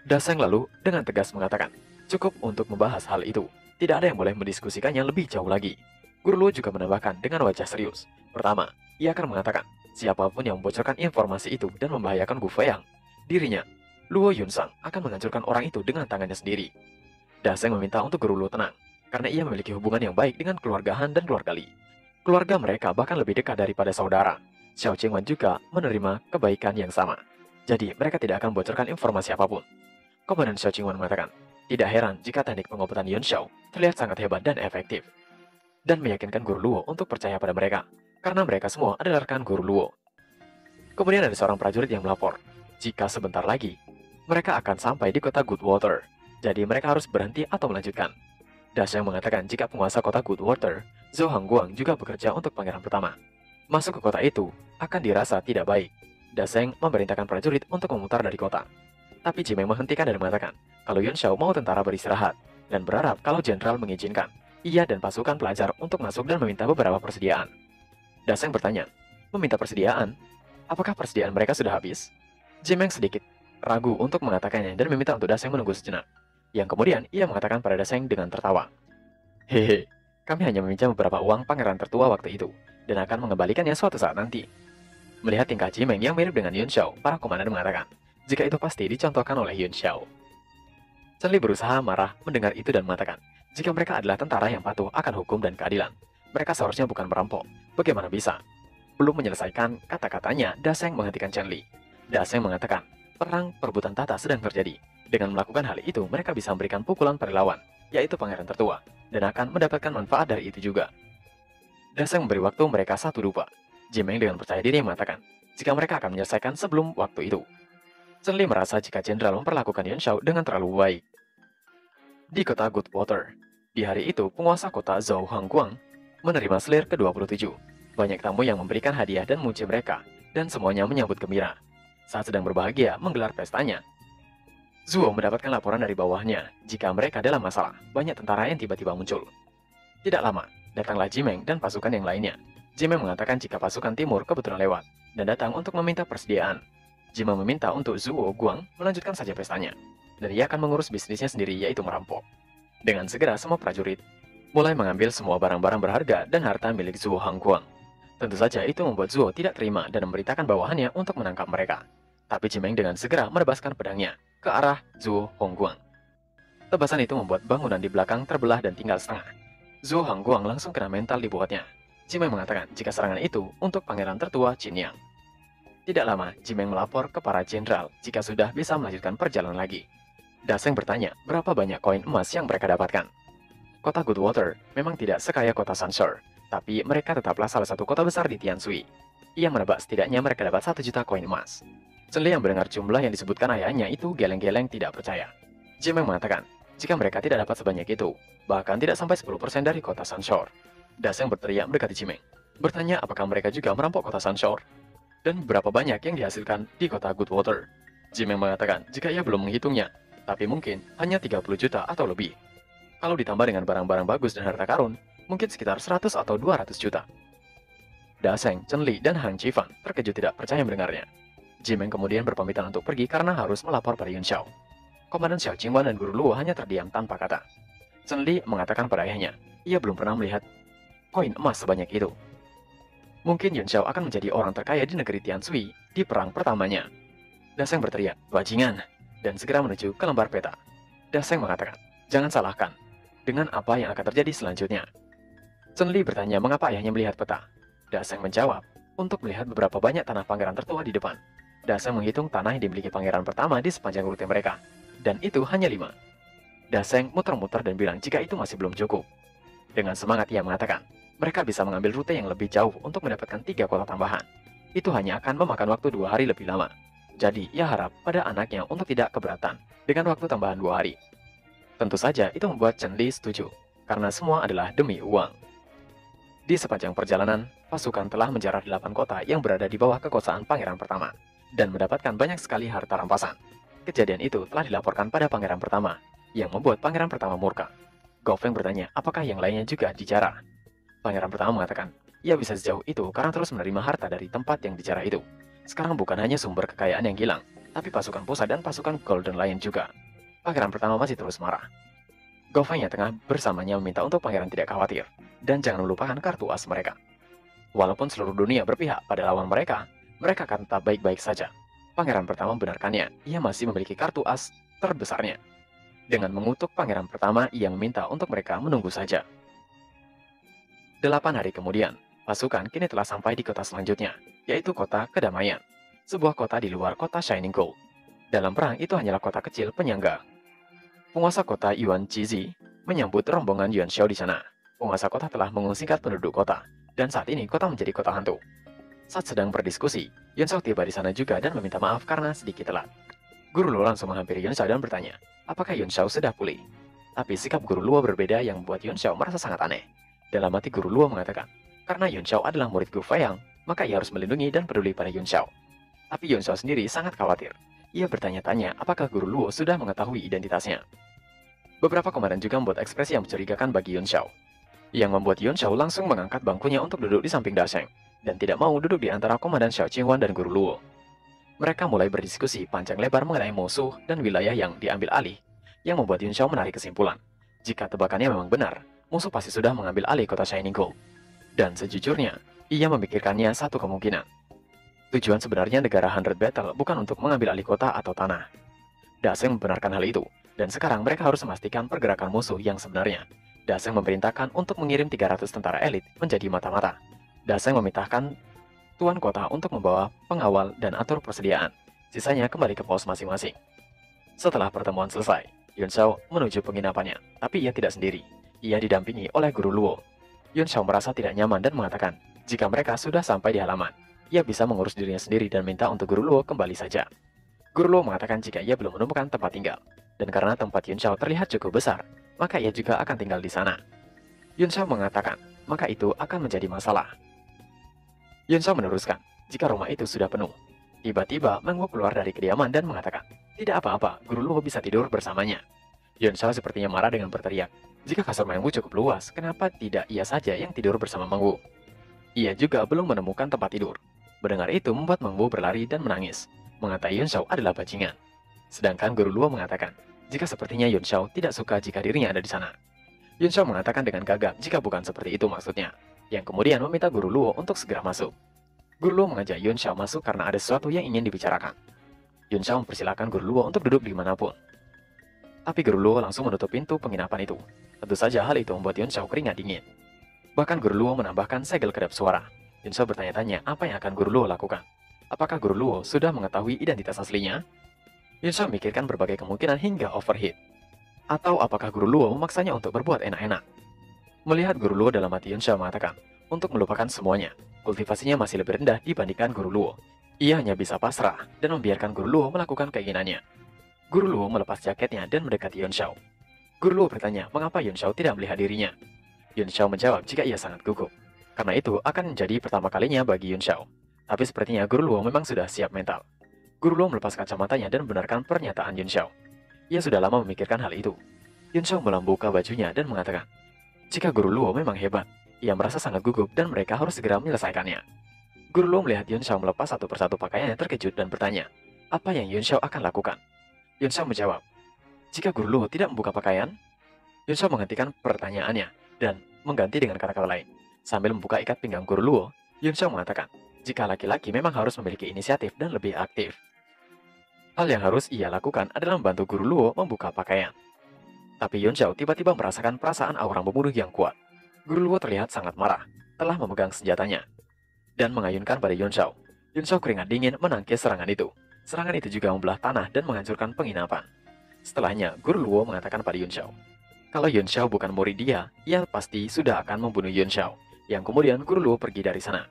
Daseng lalu dengan tegas mengatakan, cukup untuk membahas hal itu. Tidak ada yang boleh mendiskusikannya lebih jauh lagi. Guru Luo juga menambahkan dengan wajah serius. Pertama, ia akan mengatakan, siapapun yang membocorkan informasi itu dan membahayakan Gu Feyang, dirinya, Luo Yunsang, akan menghancurkan orang itu dengan tangannya sendiri. Daseng meminta untuk Guru Luo tenang, karena ia memiliki hubungan yang baik dengan keluarga Han dan keluarga Li. Keluarga mereka bahkan lebih dekat daripada saudara. Xiao Qingwan juga menerima kebaikan yang sama. Jadi, mereka tidak akan membocorkan informasi apapun. Komandan Xiao Qingwan mengatakan, tidak heran jika teknik pengobatan Yuan Shao terlihat sangat hebat dan efektif. Dan meyakinkan Guru Luo untuk percaya pada mereka, karena mereka semua adalah rekan Guru Luo. Kemudian ada seorang prajurit yang melapor, jika sebentar lagi, mereka akan sampai di kota Goodwater. Jadi mereka harus berhenti atau melanjutkan. Daseng mengatakan jika penguasa kota Goodwater, Zhou Hangguang juga bekerja untuk pangeran pertama. Masuk ke kota itu akan dirasa tidak baik. Daseng memerintahkan prajurit untuk memutar dari kota. Tapi Jimeng menghentikan dan mengatakan kalau Yuan Shao mau tentara beristirahat dan berharap kalau jenderal mengizinkan. ia dan pasukan pelajar untuk masuk dan meminta beberapa persediaan. Daseng bertanya, meminta persediaan? Apakah persediaan mereka sudah habis? Jimeng sedikit ragu untuk mengatakannya dan meminta untuk Daseng menunggu sejenak. Yang kemudian ia mengatakan pada Daseng dengan tertawa, "Hehe, kami hanya meminjam beberapa uang pangeran tertua waktu itu, dan akan mengembalikannya suatu saat nanti." Melihat tingkah Jimeng yang mirip dengan Yun Xiao, para komandan mengatakan, jika itu pasti dicontohkan oleh Yun Xiao. Chen Li berusaha marah mendengar itu dan mengatakan, jika mereka adalah tentara yang patuh akan hukum dan keadilan, mereka seharusnya bukan merampok. Bagaimana bisa? Belum menyelesaikan kata-katanya, Daseng menghentikan Chen Li. Daseng mengatakan, perang perebutan tahta sedang terjadi. Dengan melakukan hal itu, mereka bisa memberikan pukulan pada lawan, yaitu pangeran tertua, dan akan mendapatkan manfaat dari itu juga. Daseng memberi waktu mereka 1 dupa. Jimeng dengan percaya diri mengatakan, jika mereka akan menyelesaikan sebelum waktu itu. Chen Li merasa jika jenderal memperlakukan Yuan Shao dengan terlalu baik. Di kota Goodwater, di hari itu penguasa kota Zhou Hangguang menerima selir ke-27. Banyak tamu yang memberikan hadiah dan memuji mereka, dan semuanya menyambut gembira. Saat sedang berbahagia menggelar pestanya, Zuo mendapatkan laporan dari bawahnya jika mereka dalam masalah. Banyak tentara yang tiba-tiba muncul. Tidak lama, datanglah Jimeng dan pasukan yang lainnya. Jimeng mengatakan jika pasukan timur kebetulan lewat dan datang untuk meminta persediaan. Jimeng meminta untuk Zuo Guang melanjutkan saja pestanya, dan ia akan mengurus bisnisnya sendiri, yaitu merampok. Dengan segera semua prajurit mulai mengambil semua barang-barang berharga dan harta milik Zuo Hangguang. Tentu saja itu membuat Zuo tidak terima dan memberitakan bawahannya untuk menangkap mereka. Tapi Jimeng dengan segera menebaskan pedangnya ke arah Zuo Hangguang. Tebasan itu membuat bangunan di belakang terbelah dan tinggal setengah. Zuo Hangguang langsung kena mental dibuatnya. Jimeng mengatakan jika serangan itu untuk pangeran tertua Qin Yang. Tidak lama, Jimeng melapor ke para jenderal jika sudah bisa melanjutkan perjalanan lagi. Daseng bertanya berapa banyak koin emas yang mereka dapatkan. Kota Goodwater memang tidak sekaya kota Sunshore, tapi mereka tetaplah salah satu kota besar di Tianshui. Ia menebak setidaknya mereka dapat 1 juta koin emas. Chen Li yang mendengar jumlah yang disebutkan ayahnya itu geleng-geleng tidak percaya. Jimeng mengatakan jika mereka tidak dapat sebanyak itu, bahkan tidak sampai 10% dari kota Sunshore. Daseng berteriak mendekati Jimeng, bertanya apakah mereka juga merampok kota Sunshore, dan berapa banyak yang dihasilkan di kota Goodwater. Jimeng mengatakan jika ia belum menghitungnya, tapi mungkin hanya 30 juta atau lebih. Kalau ditambah dengan barang-barang bagus dan harta karun, mungkin sekitar 100 atau 200 juta. Daseng, Chen Li, dan Han Qifan terkejut tidak percaya mendengarnya. Jimeng kemudian berpamitan untuk pergi karena harus melapor pada Yun Xiao. Komandan Xiao Qingwan dan Guru Luo hanya terdiam tanpa kata. Chen Li mengatakan pada ayahnya, ia belum pernah melihat koin emas sebanyak itu. Mungkin Yun Xiao akan menjadi orang terkaya di negeri Tianshui di perang pertamanya. Daseng berteriak, bajingan, dan segera menuju ke lembar peta. Daseng mengatakan, jangan salahkan dengan apa yang akan terjadi selanjutnya. Chen Li bertanya mengapa ayahnya melihat peta. Daseng menjawab, untuk melihat beberapa banyak tanah pangeran tertua di depan. Daseng menghitung tanah yang dimiliki pangeran pertama di sepanjang rute mereka, dan itu hanya 5. Daseng muter-muter dan bilang jika itu masih belum cukup. Dengan semangat ia mengatakan, mereka bisa mengambil rute yang lebih jauh untuk mendapatkan 3 kota tambahan. Itu hanya akan memakan waktu 2 hari lebih lama. Jadi, ia harap pada anaknya untuk tidak keberatan dengan waktu tambahan 2 hari. Tentu saja itu membuat Chen Li setuju, karena semua adalah demi uang. Di sepanjang perjalanan, pasukan telah menjarah 8 kota yang berada di bawah kekuasaan pangeran pertama, dan mendapatkan banyak sekali harta rampasan. Kejadian itu telah dilaporkan pada pangeran pertama, yang membuat pangeran pertama murka. Gao Feng bertanya, apakah yang lainnya juga dijarah? Pangeran pertama mengatakan, ia bisa sejauh itu karena terus menerima harta dari tempat yang dijarah itu. Sekarang bukan hanya sumber kekayaan yang hilang, tapi pasukan pusat dan pasukan Golden Lion juga. Pangeran pertama masih terus marah. Gao Feng yang tengah bersamanya meminta untuk pangeran tidak khawatir, dan jangan melupakan kartu as mereka. Walaupun seluruh dunia berpihak pada lawan mereka, mereka akan tetap baik-baik saja. Pangeran pertama membenarkannya, ia masih memiliki kartu as terbesarnya. Dengan mengutuk pangeran pertama, ia meminta untuk mereka menunggu saja. 8 hari kemudian, pasukan kini telah sampai di kota selanjutnya, yaitu kota Kedamaian, sebuah kota di luar kota Shining Gold. Dalam perang itu hanyalah kota kecil penyangga. Penguasa kota Yuan Jizi menyambut rombongan Yuan Xiao di sana. Penguasa kota telah mengusingkan penduduk kota, dan saat ini kota menjadi kota hantu. Saat sedang berdiskusi, Yuan Xiao tiba di sana juga dan meminta maaf karena sedikit telat. Guru Luo langsung menghampiri Yuan Xiao dan bertanya, apakah Yuan Xiao sudah pulih? Tapi sikap Guru Luo berbeda yang membuat Yuan Xiao merasa sangat aneh. Dalam hati Guru Luo mengatakan, karena Yuan Xiao adalah murid Gu Feyang, maka ia harus melindungi dan peduli pada Yuan Xiao. Tapi Yuan Xiao sendiri sangat khawatir. Ia bertanya-tanya apakah Guru Luo sudah mengetahui identitasnya. Beberapa komandan juga membuat ekspresi yang mencurigakan bagi Yuan Xiao. yang membuat Yun Shao langsung mengangkat bangkunya untuk duduk di samping Da Sheng, dan tidak mau duduk di antara Komandan Xiao Qingwan dan Guru Luo. Mereka mulai berdiskusi panjang lebar mengenai musuh dan wilayah yang diambil alih, yang membuat Yun Shao menarik kesimpulan. Jika tebakannya memang benar, musuh pasti sudah mengambil alih kota Shining Gold. Dan sejujurnya, ia memikirkannya satu kemungkinan. Tujuan sebenarnya negara Hundred Battle bukan untuk mengambil alih kota atau tanah. Da Sheng membenarkan hal itu, dan sekarang mereka harus memastikan pergerakan musuh yang sebenarnya. Da Sheng memerintahkan untuk mengirim 300 tentara elit menjadi mata-mata. Da Sheng memintakan tuan kota untuk membawa pengawal dan atur persediaan. Sisanya kembali ke pos masing-masing. Setelah pertemuan selesai, Yun Shao menuju penginapannya, tapi ia tidak sendiri. Ia didampingi oleh Guru Luo. Yun Shao merasa tidak nyaman dan mengatakan, jika mereka sudah sampai di halaman, ia bisa mengurus dirinya sendiri dan minta untuk Guru Luo kembali saja. Guru Luo mengatakan jika ia belum menemukan tempat tinggal, dan karena tempat Yun Shao terlihat cukup besar, maka ia juga akan tinggal di sana. Yun Shao mengatakan, maka itu akan menjadi masalah. Yun Shao meneruskan, jika rumah itu sudah penuh. Tiba-tiba Meng Wu keluar dari kediaman dan mengatakan, tidak apa-apa, Guru Luo bisa tidur bersamanya. Yun Shao sepertinya marah dengan berteriak, jika kasur Meng Wu cukup luas, kenapa tidak ia saja yang tidur bersama Meng Wu? Ia juga belum menemukan tempat tidur. Mendengar itu membuat Meng Wu berlari dan menangis, mengatai Yun Shao adalah bajingan. Sedangkan Guru Luo mengatakan, jika sepertinya Yun Shao tidak suka jika dirinya ada di sana. Yun Shao mengatakan dengan gagap jika bukan seperti itu maksudnya, yang kemudian meminta Guru Luo untuk segera masuk. Guru Luo mengajak Yun Shao masuk karena ada sesuatu yang ingin dibicarakan. Yun Shao mempersilahkan Guru Luo untuk duduk dimanapun. Tapi Guru Luo langsung menutup pintu penginapan itu. Tentu saja hal itu membuat Yun Shao keringat dingin. Bahkan Guru Luo menambahkan segel kedap suara. Yun Shao bertanya-tanya apa yang akan Guru Luo lakukan. Apakah Guru Luo sudah mengetahui identitas aslinya? Yun Shao memikirkan berbagai kemungkinan hingga overheat. Atau apakah Guru Luo memaksanya untuk berbuat enak-enak? Melihat Guru Luo dalam hati, Yun Shao mengatakan, untuk melupakan semuanya, kultivasinya masih lebih rendah dibandingkan Guru Luo. Ia hanya bisa pasrah dan membiarkan Guru Luo melakukan keinginannya. Guru Luo melepas jaketnya dan mendekati Yun Shao. Guru Luo bertanya mengapa Yun Shao tidak melihat dirinya. Yun Shao menjawab jika ia sangat gugup. Karena itu akan menjadi pertama kalinya bagi Yun Shao. Tapi sepertinya Guru Luo memang sudah siap mental. Guru Luo melepas kacamatanya dan membenarkan pernyataan Yun Shao. Ia sudah lama memikirkan hal itu. Yun Shao membuka bajunya dan mengatakan, jika Guru Luo memang hebat, ia merasa sangat gugup dan mereka harus segera menyelesaikannya. Guru Luo melihat Yun Shao melepas satu persatu pakaiannya terkejut dan bertanya, apa yang Yun Shao akan lakukan? Yun Shao menjawab, jika Guru Luo tidak membuka pakaian? Yun Shao menghentikan pertanyaannya dan mengganti dengan kata-kata lain. Sambil membuka ikat pinggang Guru Luo, Yun Shao mengatakan, jika laki-laki memang harus memiliki inisiatif dan lebih aktif. Hal yang harus ia lakukan adalah membantu Guru Luo membuka pakaian. Tapi Yun Shao tiba-tiba merasakan perasaan aura pembunuh yang kuat. Guru Luo terlihat sangat marah, telah memegang senjatanya, dan mengayunkan pada Yun Shao. Yun Shao keringat dingin menangkis serangan itu. Serangan itu juga membelah tanah dan menghancurkan penginapan. Setelahnya, Guru Luo mengatakan pada Yun Shao, kalau Yun Shao bukan murid dia, ia pasti sudah akan membunuh Yun Shao. Yang kemudian Guru Luo pergi dari sana.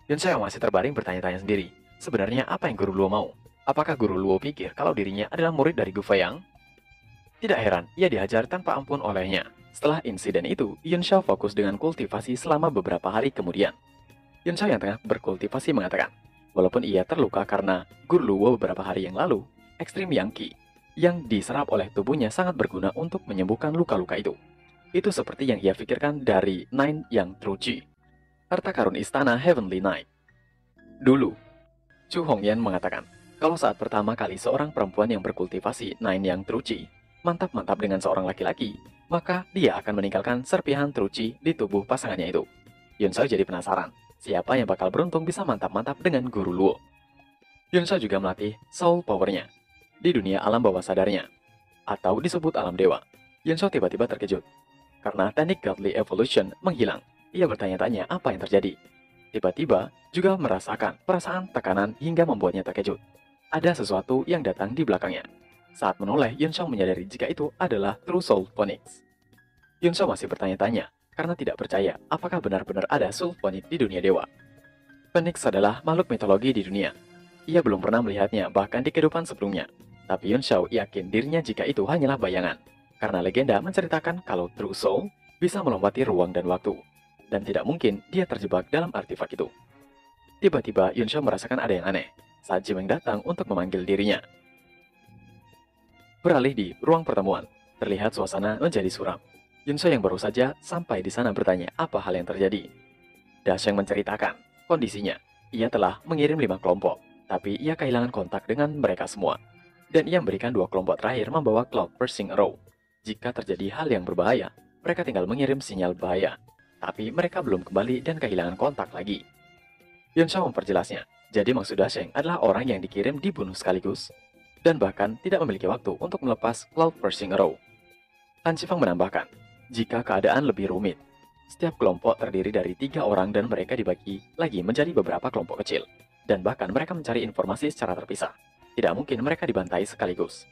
Yun Shao masih terbaring bertanya-tanya sendiri, sebenarnya apa yang Guru Luo mau? Apakah Guru Luo pikir kalau dirinya adalah murid dari Gu Feyang? Tidak heran, ia dihajar tanpa ampun olehnya. Setelah insiden itu, Yun Shao fokus dengan kultivasi selama beberapa hari kemudian. Yun Shao yang tengah berkultivasi mengatakan, walaupun ia terluka karena Guru Luo beberapa hari yang lalu, ekstrim Yang Qi yang diserap oleh tubuhnya sangat berguna untuk menyembuhkan luka-luka itu. Itu seperti yang ia pikirkan dari Nine Yang True Qi, harta karun istana Heavenly Knight. Dulu, Chu Hongyan mengatakan, kalau saat pertama kali seorang perempuan yang berkultivasi Nine Yang True Qi mantap-mantap dengan seorang laki-laki, maka dia akan meninggalkan serpihan True Qi di tubuh pasangannya itu. Yun Shao jadi penasaran, siapa yang bakal beruntung bisa mantap-mantap dengan Guru Luo. Yun Shao juga melatih soul powernya di dunia alam bawah sadarnya, atau disebut alam dewa. Yun Shao tiba-tiba terkejut, karena teknik Godly Evolution menghilang. Ia bertanya-tanya apa yang terjadi. Tiba-tiba juga merasakan perasaan tekanan hingga membuatnya terkejut. Ada sesuatu yang datang di belakangnya. Saat menoleh, Yun Shao menyadari jika itu adalah True Soul Phoenix. Yun Shao masih bertanya-tanya karena tidak percaya apakah benar-benar ada Soul Phoenix di dunia dewa. Phoenix adalah makhluk mitologi di dunia. Ia belum pernah melihatnya bahkan di kehidupan sebelumnya. Tapi Yun Shao yakin dirinya jika itu hanyalah bayangan. Karena legenda menceritakan kalau True Soul bisa melompati ruang dan waktu. Dan tidak mungkin dia terjebak dalam artefak itu. Tiba-tiba Yun Shao merasakan ada yang aneh saat Jimeng datang untuk memanggil dirinya. Beralih di ruang pertemuan, terlihat suasana menjadi suram. Yun Shao yang baru saja sampai di sana bertanya apa hal yang terjadi. Da Sheng menceritakan kondisinya. Ia telah mengirim 5 kelompok, tapi ia kehilangan kontak dengan mereka semua. Dan ia memberikan 2 kelompok terakhir membawa Cloud Piercing Arrow. Jika terjadi hal yang berbahaya, mereka tinggal mengirim sinyal bahaya. Tapi mereka belum kembali dan kehilangan kontak lagi. Yun Shao memperjelasnya. Jadi maksud Da Sheng adalah orang yang dikirim dibunuh sekaligus. Dan bahkan tidak memiliki waktu untuk melepas Cloud Piercing Arrow. Tan Chifang menambahkan, jika keadaan lebih rumit, setiap kelompok terdiri dari 3 orang dan mereka dibagi lagi menjadi beberapa kelompok kecil. Dan bahkan mereka mencari informasi secara terpisah. Tidak mungkin mereka dibantai sekaligus.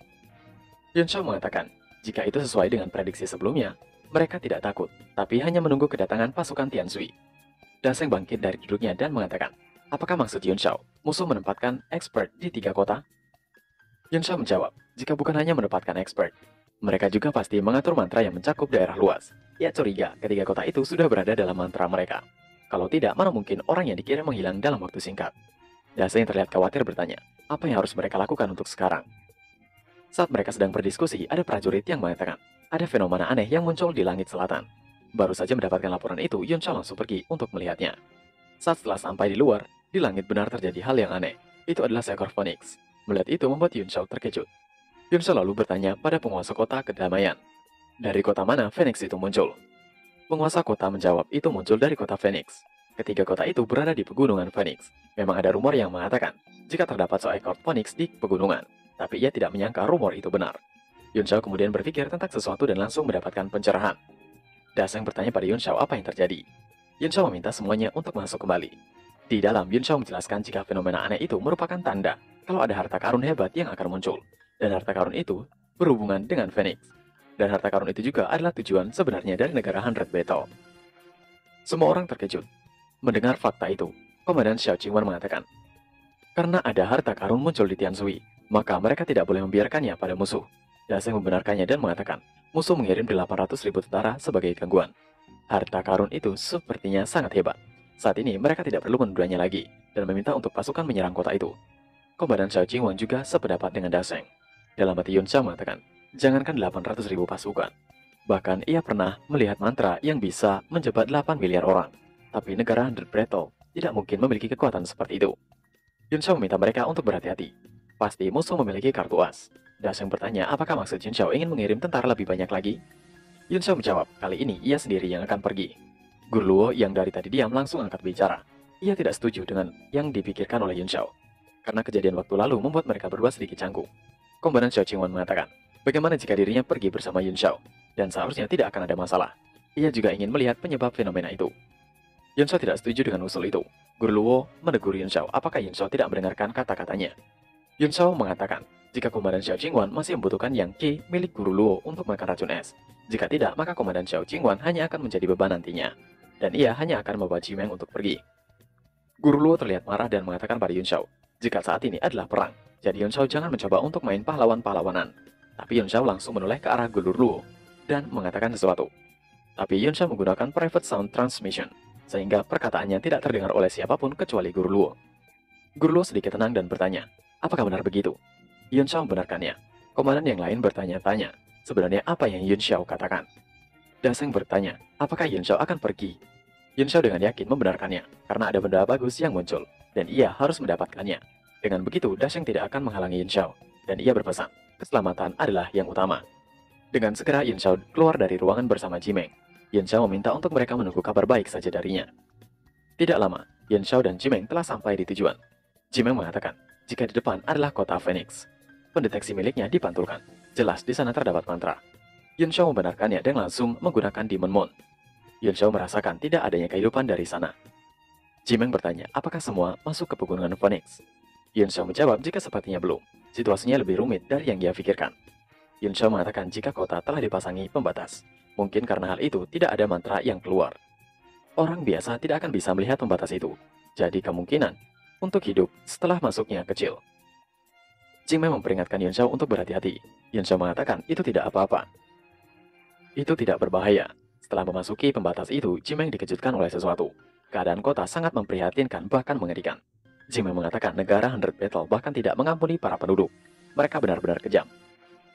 Yun Shao mengatakan, jika itu sesuai dengan prediksi sebelumnya, mereka tidak takut, tapi hanya menunggu kedatangan pasukan Tian Sui. Da Sheng bangkit dari duduknya dan mengatakan, apakah maksud Yun Shao, musuh menempatkan expert di 3 kota? Yun Shao menjawab, jika bukan hanya menempatkan expert, mereka juga pasti mengatur mantra yang mencakup daerah luas. Ia curiga ketiga kota itu sudah berada dalam mantra mereka. Kalau tidak, mana mungkin orang yang dikirim menghilang dalam waktu singkat. Da Sheng terlihat khawatir bertanya, apa yang harus mereka lakukan untuk sekarang? Saat mereka sedang berdiskusi, ada prajurit yang mengatakan, ada fenomena aneh yang muncul di langit selatan. Baru saja mendapatkan laporan itu, Yun Shao langsung pergi untuk melihatnya. Saat setelah sampai di luar, di langit benar terjadi hal yang aneh. Itu adalah seekor Phoenix. Melihat itu membuat Yun Shao terkejut. Yun Shao lalu bertanya pada penguasa kota kedamaian. Dari kota mana Phoenix itu muncul? Penguasa kota menjawab itu muncul dari kota Phoenix. Ketiga kota itu berada di pegunungan Phoenix. Memang ada rumor yang mengatakan, jika terdapat seekor Phoenix di pegunungan. Tapi ia tidak menyangka rumor itu benar. Yun Shao kemudian berpikir tentang sesuatu dan langsung mendapatkan pencerahan. Da Sheng bertanya pada Yun Shao apa yang terjadi. Yun Shao meminta semuanya untuk masuk kembali. Di dalam, Yun Shao menjelaskan jika fenomena aneh itu merupakan tanda kalau ada harta karun hebat yang akan muncul. Dan harta karun itu berhubungan dengan Phoenix. Dan harta karun itu juga adalah tujuan sebenarnya dari negara Hundred Battle. Semua orang terkejut. Mendengar fakta itu, Komandan Xiao Qingwan mengatakan, karena ada harta karun muncul di Tian Sui, maka mereka tidak boleh membiarkannya pada musuh. Da Sheng membenarkannya dan mengatakan, musuh mengirim 800.000 tentara sebagai gangguan. Harta karun itu sepertinya sangat hebat. Saat ini mereka tidak perlu menundanya lagi dan meminta untuk pasukan menyerang kota itu. Komandan Xiao Qingwan juga sependapat dengan Da Sheng. Dalam hati Yun Shao mengatakan, jangankan 800.000 pasukan. Bahkan ia pernah melihat mantra yang bisa menjebat 8 miliar orang. Tapi negara Hundred Battle tidak mungkin memiliki kekuatan seperti itu. Yun Shao meminta mereka untuk berhati-hati. Pasti musuh memiliki kartu as. Da Sheng bertanya apakah maksud Yun Shao ingin mengirim tentara lebih banyak lagi. Yun Shao menjawab, kali ini ia sendiri yang akan pergi. Guru Luo yang dari tadi diam langsung angkat bicara. Ia tidak setuju dengan yang dipikirkan oleh Yun Shao. Karena kejadian waktu lalu membuat mereka berdua sedikit canggung. Komandan Xiao Qingwan mengatakan, bagaimana jika dirinya pergi bersama Yun Shao? Dan seharusnya tidak akan ada masalah. Ia juga ingin melihat penyebab fenomena itu. Yun Shao tidak setuju dengan usul itu. Guru Luo menegur Yun Shao apakah Yun Shao tidak mendengarkan kata-katanya. Yun Shao mengatakan, jika Komandan Xiao Qingwan masih membutuhkan yang Qi milik Guru Luo untuk makan racun es. Jika tidak, maka Komandan Xiao Qingwan hanya akan menjadi beban nantinya. Dan ia hanya akan membawa Jimeng untuk pergi. Guru Luo terlihat marah dan mengatakan pada Yun Shao, jika saat ini adalah perang, jadi Yun Shao jangan mencoba untuk main pahlawan-pahlawanan. Tapi Yun Shao langsung menoleh ke arah Guru Luo dan mengatakan sesuatu. Tapi Yun Shao menggunakan private sound transmission, sehingga perkataannya tidak terdengar oleh siapapun kecuali Guru Luo. Guru Luo sedikit tenang dan bertanya, apakah benar begitu? Yun Shao membenarkannya. Komandan yang lain bertanya-tanya, sebenarnya apa yang Yun Shao katakan? Da Sheng bertanya, apakah Yun Shao akan pergi? Yun Shao dengan yakin membenarkannya, karena ada benda bagus yang muncul, dan ia harus mendapatkannya. Dengan begitu, Da Sheng tidak akan menghalangi Yun Shao, dan ia berpesan, keselamatan adalah yang utama. Dengan segera Yun Shao keluar dari ruangan bersama Jimeng. Yun Shao meminta untuk mereka menunggu kabar baik saja darinya. Tidak lama, Yun Shao dan Jimeng telah sampai di tujuan. Jimeng mengatakan, jika di depan adalah kota Phoenix. Pendeteksi miliknya dipantulkan. Jelas di sana terdapat mantra. Yun Shao membenarkannya dan langsung menggunakan Demon Moon. Yun Shao merasakan tidak adanya kehidupan dari sana. Jimeng bertanya, apakah semua masuk ke pegunungan Phoenix? Yun Shao menjawab jika sepertinya belum. Situasinya lebih rumit dari yang dia pikirkan. Yun Shao mengatakan jika kota telah dipasangi pembatas. Mungkin karena hal itu tidak ada mantra yang keluar. Orang biasa tidak akan bisa melihat pembatas itu. Jadi kemungkinan untuk hidup setelah masuknya kecil. Jimeng memperingatkan Yun Shao untuk berhati-hati. Yun Shao mengatakan itu tidak apa-apa. Itu tidak berbahaya. Setelah memasuki pembatas itu, Jimeng dikejutkan oleh sesuatu. Keadaan kota sangat memprihatinkan bahkan mengerikan. Jimeng mengatakan negara Hundred Battle bahkan tidak mengampuni para penduduk. Mereka benar-benar kejam.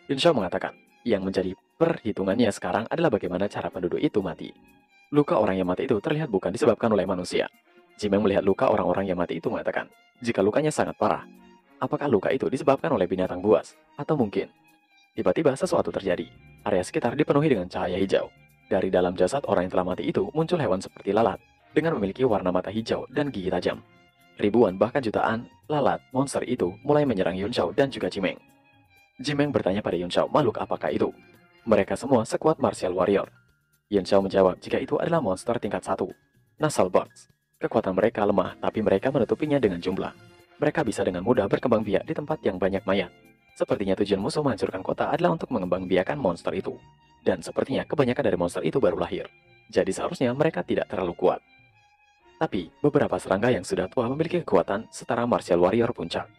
Yun Shao mengatakan, Yang menjadi perhitungannya sekarang adalah bagaimana cara penduduk itu mati. Luka orang yang mati itu terlihat bukan disebabkan oleh manusia. Jimeng melihat luka orang-orang yang mati itu mengatakan, jika lukanya sangat parah, apakah luka itu disebabkan oleh binatang buas? Atau mungkin, tiba-tiba sesuatu terjadi. Area sekitar dipenuhi dengan cahaya hijau. Dari dalam jasad orang yang telah mati itu muncul hewan seperti lalat, dengan memiliki warna mata hijau dan gigi tajam. Ribuan bahkan jutaan lalat monster itu mulai menyerang Yun Shao dan juga Jimeng. Jimeng bertanya pada Yun Shao, makhluk apakah itu? Mereka semua sekuat martial warrior. Yun Shao menjawab jika itu adalah monster tingkat 1, Nasal Bugs. Kekuatan mereka lemah, tapi mereka menutupinya dengan jumlah. Mereka bisa dengan mudah berkembang biak di tempat yang banyak mayat. Sepertinya tujuan musuh menghancurkan kota adalah untuk mengembangbiakan monster itu. Dan sepertinya kebanyakan dari monster itu baru lahir. Jadi seharusnya mereka tidak terlalu kuat. Tapi, beberapa serangga yang sudah tua memiliki kekuatan setara martial warrior puncak.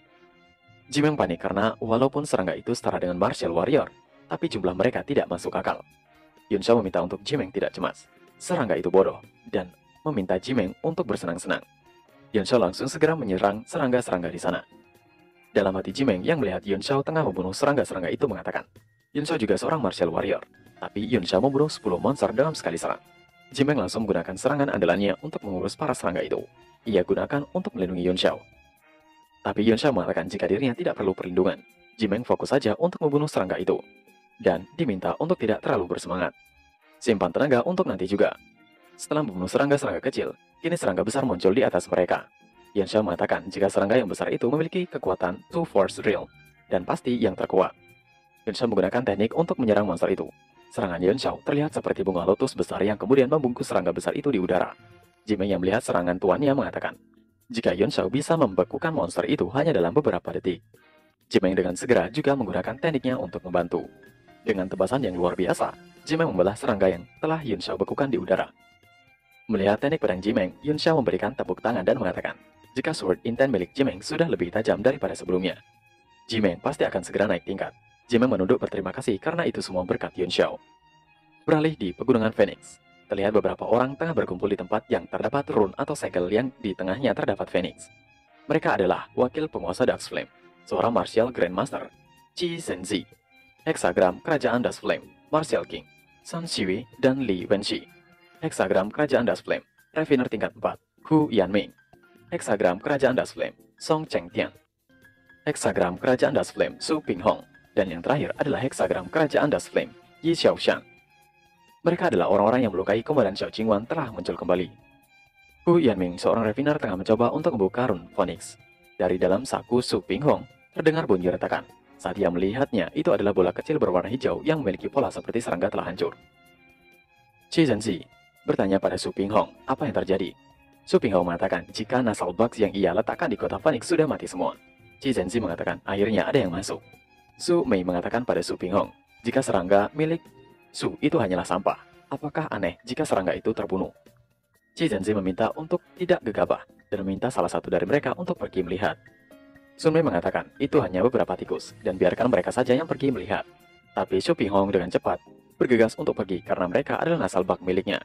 Jimeng panik karena walaupun serangga itu setara dengan martial warrior, tapi jumlah mereka tidak masuk akal. Yun Shao meminta untuk Jimeng tidak cemas. Serangga itu bodoh, dan meminta Jimeng untuk bersenang-senang. Yun Shao langsung segera menyerang serangga-serangga di sana. Dalam hati Jimeng yang melihat Yun Shao tengah membunuh serangga-serangga itu mengatakan, Yun Shao juga seorang martial warrior, tapi Yun Shao membunuh 10 monster dalam sekali serang. Jimeng langsung menggunakan serangan andalannya untuk mengurus para serangga itu. Ia gunakan untuk melindungi Yun Shao. Tapi Yun Shao mengatakan jika dirinya tidak perlu perlindungan. Jimeng fokus saja untuk membunuh serangga itu. Dan diminta untuk tidak terlalu bersemangat. Simpan tenaga untuk nanti juga. Setelah membunuh serangga-serangga kecil, kini serangga besar muncul di atas mereka. Yun Shao mengatakan jika serangga yang besar itu memiliki kekuatan Two Force Drill, dan pasti yang terkuat. Yun Shao menggunakan teknik untuk menyerang monster itu. Serangan Yun Shao terlihat seperti bunga lotus besar yang kemudian membungkus serangga besar itu di udara. Jimeng yang melihat serangan tuannya mengatakan, jika Yun Shao bisa membekukan monster itu hanya dalam beberapa detik. Jimeng dengan segera juga menggunakan tekniknya untuk membantu. Dengan tebasan yang luar biasa, Jimeng membelah serangga yang telah Yun Shao bekukan di udara. Melihat teknik pedang Jimeng, Yun Shao memberikan tepuk tangan dan mengatakan, jika Sword Intent milik Jimeng sudah lebih tajam daripada sebelumnya, Jimeng pasti akan segera naik tingkat. Jimeng menunduk berterima kasih karena itu semua berkat Yun Shao. Beralih di Pegunungan Phoenix, terlihat beberapa orang tengah berkumpul di tempat yang terdapat rune atau segel yang di tengahnya terdapat Phoenix. Mereka adalah wakil penguasa Dusk Flame, seorang martial Grandmaster, Qi Zhenzi, Hexagram Kerajaan Dusk Flame, Martial King, Sun Xiwi, dan Li Wenxi. Hexagram Kerajaan Dusk Flame, Refiner tingkat 4, Hu Yanming. Hexagram Kerajaan Dusk Flame, Song Chengtian. Hexagram Kerajaan Dusk Flame, Su Pinghong. Dan yang terakhir adalah Hexagram Kerajaan Dusk Flame, Yi Xiaoxiang. Mereka adalah orang-orang yang melukai Komandan Xiao Qingwan telah muncul kembali. Hu Yanming, seorang refiner tengah mencoba untuk membuka rune Phoenix. Dari dalam saku Su Pinghong, terdengar bunyi retakan. Saat ia melihatnya, itu adalah bola kecil berwarna hijau yang memiliki pola seperti serangga telah hancur. Qi Zhenzi bertanya pada Su Pinghong, apa yang terjadi? Su Pinghong mengatakan jika Nasal Bugs yang ia letakkan di kota Phoenix sudah mati semua. Qi Zhenzi mengatakan akhirnya ada yang masuk. Su Mei mengatakan pada Su Pinghong, jika serangga milik Su itu hanyalah sampah, apakah aneh jika serangga itu terbunuh? Qi Zhenzi meminta untuk tidak gegabah dan meminta salah satu dari mereka untuk pergi melihat. Sun Mei mengatakan itu hanya beberapa tikus dan biarkan mereka saja yang pergi melihat. Tapi Su Pinghong dengan cepat bergegas untuk pergi karena mereka adalah Nasal Bug miliknya.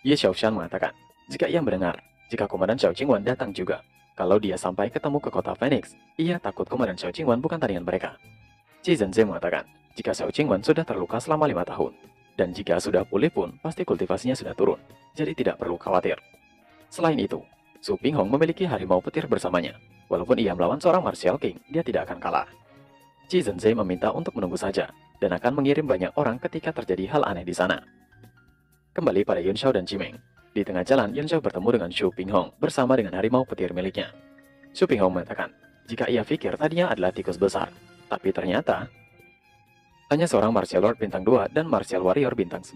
Ye Xiaoshan mengatakan jika ia mendengar jika Komandan Xiao Qingwan datang juga, kalau dia sampai ketemu ke kota Phoenix, ia takut Komandan Xiao Qingwan bukan tandingan mereka. Qi Zhenzi mengatakan jika Xiao Qingwan sudah terluka selama 5 tahun, dan jika sudah pulih pun pasti kultivasinya sudah turun, jadi tidak perlu khawatir. Selain itu, Su Pinghong memiliki harimau petir bersamanya. Walaupun ia melawan seorang Martial King, dia tidak akan kalah. Qi Zhenzi meminta untuk menunggu saja, dan akan mengirim banyak orang ketika terjadi hal aneh di sana. Kembali pada Yun Shao dan Jimeng. Di tengah jalan, Yun Shao bertemu dengan Su Pinghong bersama dengan harimau petir miliknya. Su Pinghong mengatakan, jika ia pikir tadinya adalah tikus besar, tapi ternyata hanya seorang Martial Lord bintang 2 dan Martial Warrior bintang 9.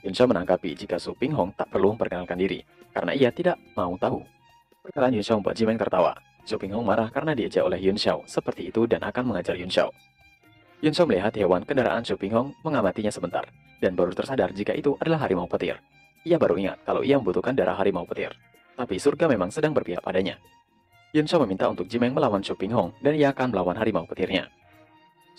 Yun Shao menanggapi jika Su Pinghong tak perlu memperkenalkan diri, karena ia tidak mau tahu. Perkataan Yun Shao membuat Jimeng tertawa. Su Pinghong marah karena diejek oleh Yun Shao seperti itu dan akan mengajar Yun Shao. Yun Shao melihat hewan kendaraan Su Pinghong mengamatinya sebentar, dan baru tersadar jika itu adalah harimau petir. Ia baru ingat kalau ia membutuhkan darah harimau petir, tapi surga memang sedang berpihak padanya. Yun Shao meminta untuk Jimeng melawan Su Pinghong dan ia akan melawan harimau petirnya.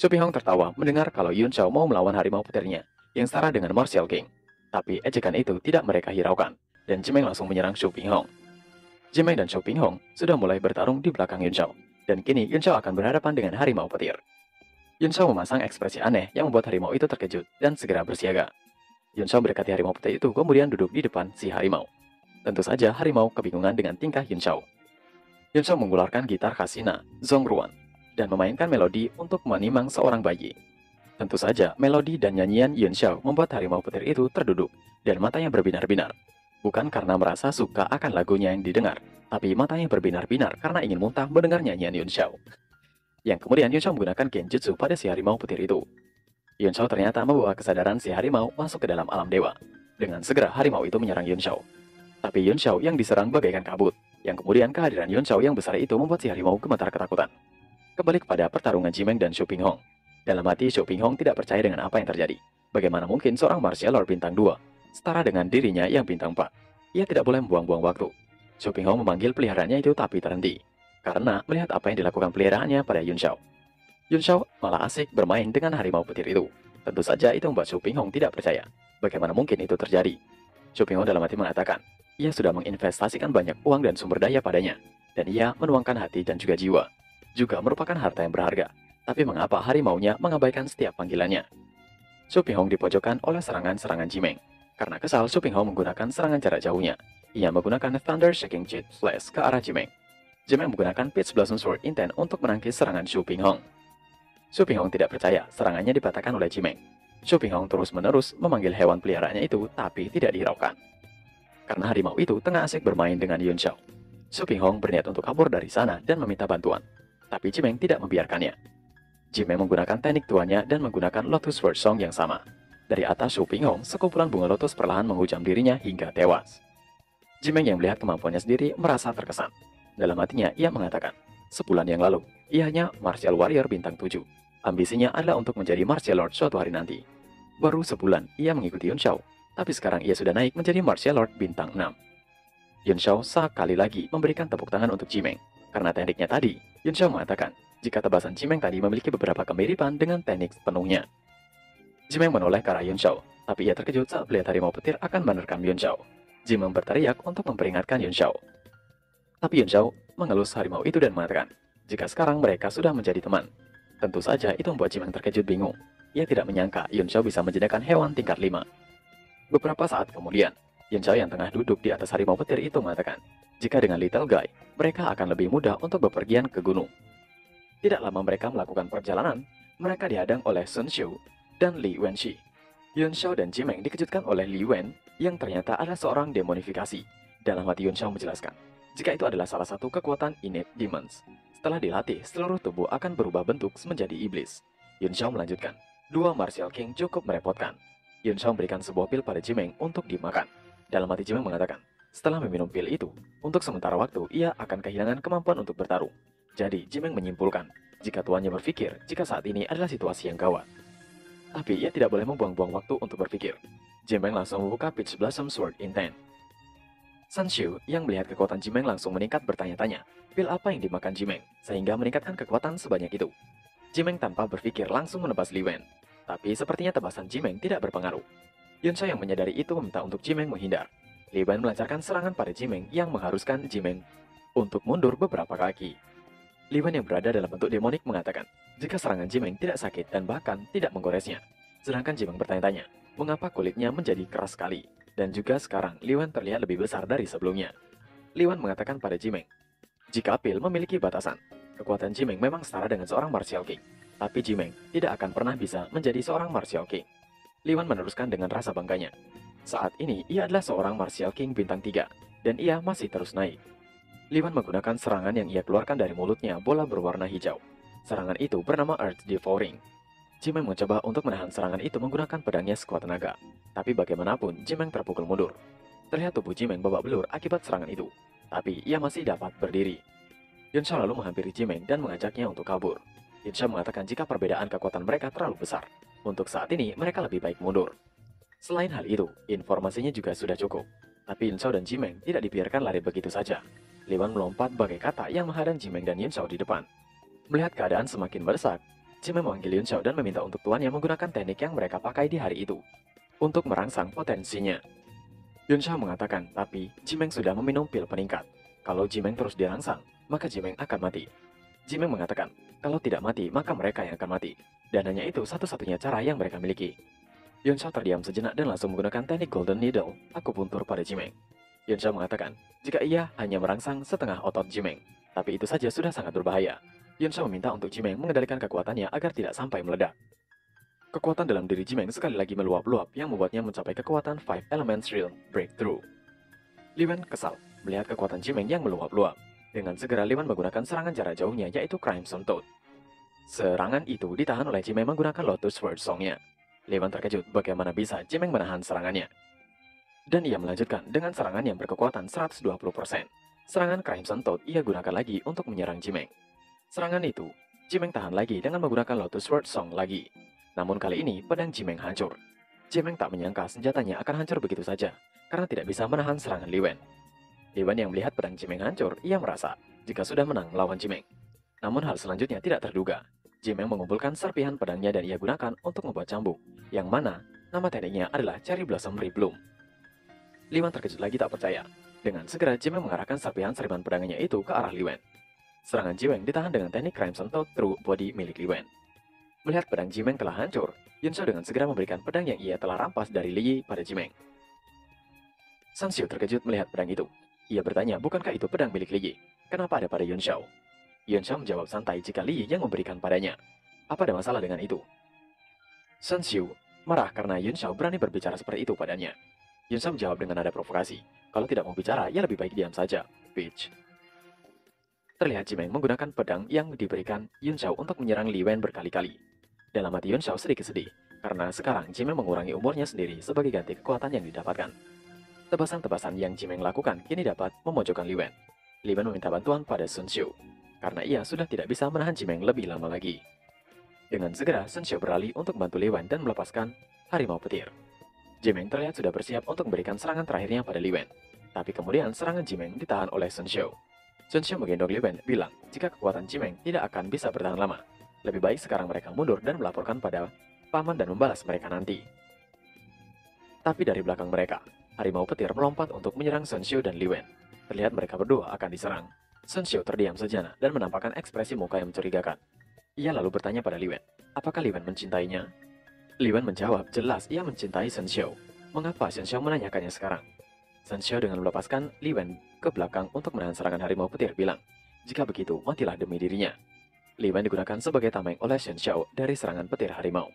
Su Pinghong tertawa mendengar kalau Yun Shao mau melawan harimau petirnya, yang setara dengan Martial King. Tapi ejekan itu tidak mereka hiraukan, dan Jimeng langsung menyerang Su Pinghong. Jimeng dan Su Pinghong sudah mulai bertarung di belakang Yun Shao, dan kini Yun Shao akan berhadapan dengan harimau petir. Yun Shao memasang ekspresi aneh yang membuat harimau itu terkejut dan segera bersiaga. Yun Shao mendekati harimau putih itu kemudian duduk di depan si harimau. Tentu saja harimau kebingungan dengan tingkah Yun Shao. Yun Shao mengeluarkan gitar khas China, Zhongruan, dan memainkan melodi untuk menimang seorang bayi. Tentu saja, melodi dan nyanyian Yun Shao membuat harimau petir itu terduduk dan matanya berbinar-binar. Bukan karena merasa suka akan lagunya yang didengar, tapi matanya berbinar-binar karena ingin muntah mendengar nyanyian Yun Shao. Yang kemudian Yun Shao menggunakan genjutsu pada si harimau petir itu. Yun Shao ternyata membawa kesadaran si harimau masuk ke dalam alam dewa. Dengan segera harimau itu menyerang Yun Shao. Tapi Yun Shao yang diserang bagaikan kabut. Yang kemudian kehadiran Yun Shao yang besar itu membuat si harimau gemetar ketakutan. Kembali kepada pertarungan Jimeng dan Shu Pinghong. Dalam hati Shu Pinghong tidak percaya dengan apa yang terjadi. Bagaimana mungkin seorang martial lord bintang 2 setara dengan dirinya yang bintang 4? Ia tidak boleh membuang-buang waktu. Shu Pinghong memanggil peliharaannya itu tapi terhenti. Karena melihat apa yang dilakukan peliharaannya pada Yun Shao. Yun Shao malah asik bermain dengan harimau petir itu. Tentu saja itu membuat Shu Pinghong tidak percaya. Bagaimana mungkin itu terjadi? Shu Pinghong dalam hati mengatakan, ia sudah menginvestasikan banyak uang dan sumber daya padanya. Dan ia menuangkan hati dan juga jiwa. Juga merupakan harta yang berharga. Tapi mengapa harimaunya mengabaikan setiap panggilannya? Shu Pinghong dipojokkan oleh serangan-serangan Jimeng. Karena kesal, Shu Pinghong menggunakan serangan jarak jauhnya. Ia menggunakan Thunder Shaking Jet Flash ke arah Jimeng. Jimeng menggunakan Peach Blossom Sword Intent untuk menangkis serangan Shu Pinghong. Shu Pinghong tidak percaya serangannya dipatahkan oleh Jimeng. Shu Pinghong terus-menerus memanggil hewan peliharaannya itu tapi tidak dihiraukan. Karena harimau itu tengah asik bermain dengan Yun Shao. Shu Pinghong berniat untuk kabur dari sana dan meminta bantuan. Tapi Jimeng tidak membiarkannya. Jimeng menggunakan teknik tuannya dan menggunakan Lotus Word Song yang sama. Dari atas Shu Pinghong, sekumpulan bunga lotus perlahan menghujam dirinya hingga tewas. Jimeng yang melihat kemampuannya sendiri merasa terkesan. Dalam hatinya, ia mengatakan, sebulan yang lalu, ia hanya martial warrior bintang 7. Ambisinya adalah untuk menjadi martial lord suatu hari nanti. Baru sebulan, ia mengikuti Yun Shao, tapi sekarang ia sudah naik menjadi martial lord bintang 6. Yun Shao sekali lagi memberikan tepuk tangan untuk Jimeng. Karena tekniknya tadi, Yun Shao mengatakan, jika tebasan Jimeng tadi memiliki beberapa kemiripan dengan teknik penuhnya. Jimeng menoleh ke arah Yun Shao, tapi ia terkejut saat melihat harimau petir akan menerkam Yun Shao. Jimeng berteriak untuk memperingatkan Yun Shao. Tapi Yun Shao mengelus harimau itu dan mengatakan, jika sekarang mereka sudah menjadi teman. Tentu saja itu membuat Jimeng terkejut bingung. Ia tidak menyangka Yun Shao bisa menjadikan hewan tingkat 5. Beberapa saat kemudian, Yun Shao yang tengah duduk di atas harimau petir itu mengatakan, jika dengan Little Guy, mereka akan lebih mudah untuk bepergian ke gunung. Tidak lama mereka melakukan perjalanan, mereka dihadang oleh Sun Xiu dan Li Wenxi. Yun Shao dan Jimeng dikejutkan oleh Li Wen yang ternyata adalah seorang demonifikasi. Dalam hati Yun Shao menjelaskan, jika itu adalah salah satu kekuatan innate demons. Setelah dilatih, seluruh tubuh akan berubah bentuk menjadi iblis. Yun Shao melanjutkan, dua Martial King cukup merepotkan. Yun Shao memberikan sebuah pil pada Jimeng untuk dimakan. Dalam hati Jimeng mengatakan, setelah meminum pil itu, untuk sementara waktu ia akan kehilangan kemampuan untuk bertarung. Jadi Jimeng menyimpulkan, jika tuannya berpikir jika saat ini adalah situasi yang gawat. Tapi ia tidak boleh membuang-buang waktu untuk berpikir. Jimeng langsung membuka Peach Blossom Sword Intent. Sun Xiu yang melihat kekuatan Jimeng langsung meningkat bertanya-tanya, pil apa yang dimakan Jimeng sehingga meningkatkan kekuatan sebanyak itu. Jimeng tanpa berpikir langsung menebas Li Wen. Tapi sepertinya tebasan Jimeng tidak berpengaruh. Yun Shao yang menyadari itu meminta untuk Jimeng menghindar. Li Wen melancarkan serangan pada Jimeng yang mengharuskan Jimeng untuk mundur beberapa kaki. Li Wen yang berada dalam bentuk demonik mengatakan, jika serangan Jimeng tidak sakit dan bahkan tidak menggoresnya. Sedangkan Jimeng bertanya-tanya, mengapa kulitnya menjadi keras sekali? Dan juga sekarang Li Wen terlihat lebih besar dari sebelumnya. Li Wen mengatakan pada Jimeng, jika pil memiliki batasan, kekuatan Jimeng memang setara dengan seorang martial king. Tapi Jimeng tidak akan pernah bisa menjadi seorang martial king. Li Wen meneruskan dengan rasa bangganya. Saat ini ia adalah seorang martial king bintang 3, dan ia masih terus naik. Li Wen menggunakan serangan yang ia keluarkan dari mulutnya bola berwarna hijau. Serangan itu bernama Earth Devouring. Jimeng mencoba untuk menahan serangan itu menggunakan pedangnya sekuat tenaga. Tapi bagaimanapun Jimeng terpukul mundur. Terlihat tubuh Jimeng babak belur akibat serangan itu. Tapi ia masih dapat berdiri. Yun Shao lalu menghampiri Jimeng dan mengajaknya untuk kabur. Yun Shao mengatakan jika perbedaan kekuatan mereka terlalu besar. Untuk saat ini mereka lebih baik mundur. Selain hal itu, informasinya juga sudah cukup. Tapi Yun Shao dan Jimeng tidak dibiarkan lari begitu saja. Li Wen melompat bagai kata yang menghadang Jimeng dan Yun Shao di depan. Melihat keadaan semakin mendesak, Jimeng memanggil Yun Shao dan meminta untuk tuannya menggunakan teknik yang mereka pakai di hari itu untuk merangsang potensinya. Yun Shao mengatakan, tapi Jimeng sudah meminum pil peningkat. Kalau Jimeng terus dirangsang, maka Jimeng akan mati. Jimeng mengatakan, Kalau tidak mati, maka mereka yang akan mati. Dan hanya itu satu-satunya cara yang mereka miliki. Yun Shao terdiam sejenak dan langsung menggunakan teknik Golden Needle, akupuntur pada Jimeng. Yun Shao mengatakan, jika ia hanya merangsang setengah otot Jimeng, tapi itu saja sudah sangat berbahaya. Yun Shao meminta untuk Jimeng mengendalikan kekuatannya agar tidak sampai meledak. Kekuatan dalam diri Jimeng sekali lagi meluap-luap yang membuatnya mencapai kekuatan Five Elements Realm Breakthrough. Li Wen kesal melihat kekuatan Jimeng yang meluap-luap. Dengan segera Li Wen menggunakan serangan jarak jauhnya yaitu Crimson Toad. Serangan itu ditahan oleh Jimeng menggunakan Lotus Sword Song-nya. Li Wen terkejut bagaimana bisa Jimeng menahan serangannya. Dan ia melanjutkan dengan serangan yang berkekuatan 120%. Serangan Crimson Toad ia gunakan lagi untuk menyerang Jimeng. Serangan itu, Jimeng tahan lagi dengan menggunakan Lotus Sword Song lagi. Namun kali ini pedang Jimeng hancur. Jimeng tak menyangka senjatanya akan hancur begitu saja, karena tidak bisa menahan serangan Li Wen. Li Wen yang melihat pedang Jimeng hancur, ia merasa jika sudah menang melawan Jimeng. Namun hal selanjutnya tidak terduga. Jimeng mengumpulkan serpihan pedangnya dan ia gunakan untuk membuat cambuk, yang mana nama tekniknya adalah Cherry Blossom Rebloom. Li Wen terkejut lagi tak percaya. Dengan segera Jimeng mengarahkan serpihan pedangnya itu ke arah Li Wen. Serangan Jimeng ditahan dengan teknik Crimson Toad True Body milik Li Wen. Melihat pedang Jimeng telah hancur, Yun Shao dengan segera memberikan pedang yang ia telah rampas dari Li Yi pada Jimeng. Sun Xiu terkejut melihat pedang itu. Ia bertanya, bukankah itu pedang milik Li Yi? Kenapa ada pada Yun Shao? Yun Shao menjawab santai jika Li Yi yang memberikan padanya. Apa ada masalah dengan itu? Sun Xiu marah karena Yun Shao berani berbicara seperti itu padanya. Yun Shao menjawab dengan nada provokasi. Kalau tidak mau bicara, ya lebih baik diam saja, bitch. Terlihat Jimeng menggunakan pedang yang diberikan Yun Shao untuk menyerang Li Wen berkali-kali. Dalam hati Yun Shao sedikit sedih, karena sekarang Jimeng mengurangi umurnya sendiri sebagai ganti kekuatan yang didapatkan. Tebasan-tebasan yang Jimeng lakukan kini dapat memojokkan Li Wen. Li Wen meminta bantuan pada Sun Xiu, karena ia sudah tidak bisa menahan Jimeng lebih lama lagi. Dengan segera, Sun Xiu beralih untuk membantu Li Wen dan melepaskan harimau petir. Jimeng terlihat sudah bersiap untuk memberikan serangan terakhirnya pada Li Wen. Tapi kemudian serangan Jimeng ditahan oleh Sun Xiu. Sun Xiu menggendong Li Wen bilang jika kekuatan Jimeng tidak akan bisa bertahan lama. Lebih baik sekarang mereka mundur dan melaporkan pada paman dan membalas mereka nanti. Tapi dari belakang mereka, harimau petir melompat untuk menyerang Sun Xiu dan Li Wen. Terlihat mereka berdua akan diserang. Sun Xiu terdiam sejenak dan menampakkan ekspresi muka yang mencurigakan. Ia lalu bertanya pada Li Wen, apakah Li Wen mencintainya? Li Wen menjawab jelas ia mencintai Sun Xiu. Mengapa Sun Xiu menanyakannya sekarang? Sun Xiu dengan melepaskan Li Wen ke belakang untuk menahan serangan harimau petir bilang, jika begitu matilah demi dirinya. Li Wen digunakan sebagai tameng oleh Sun Xiu dari serangan petir harimau.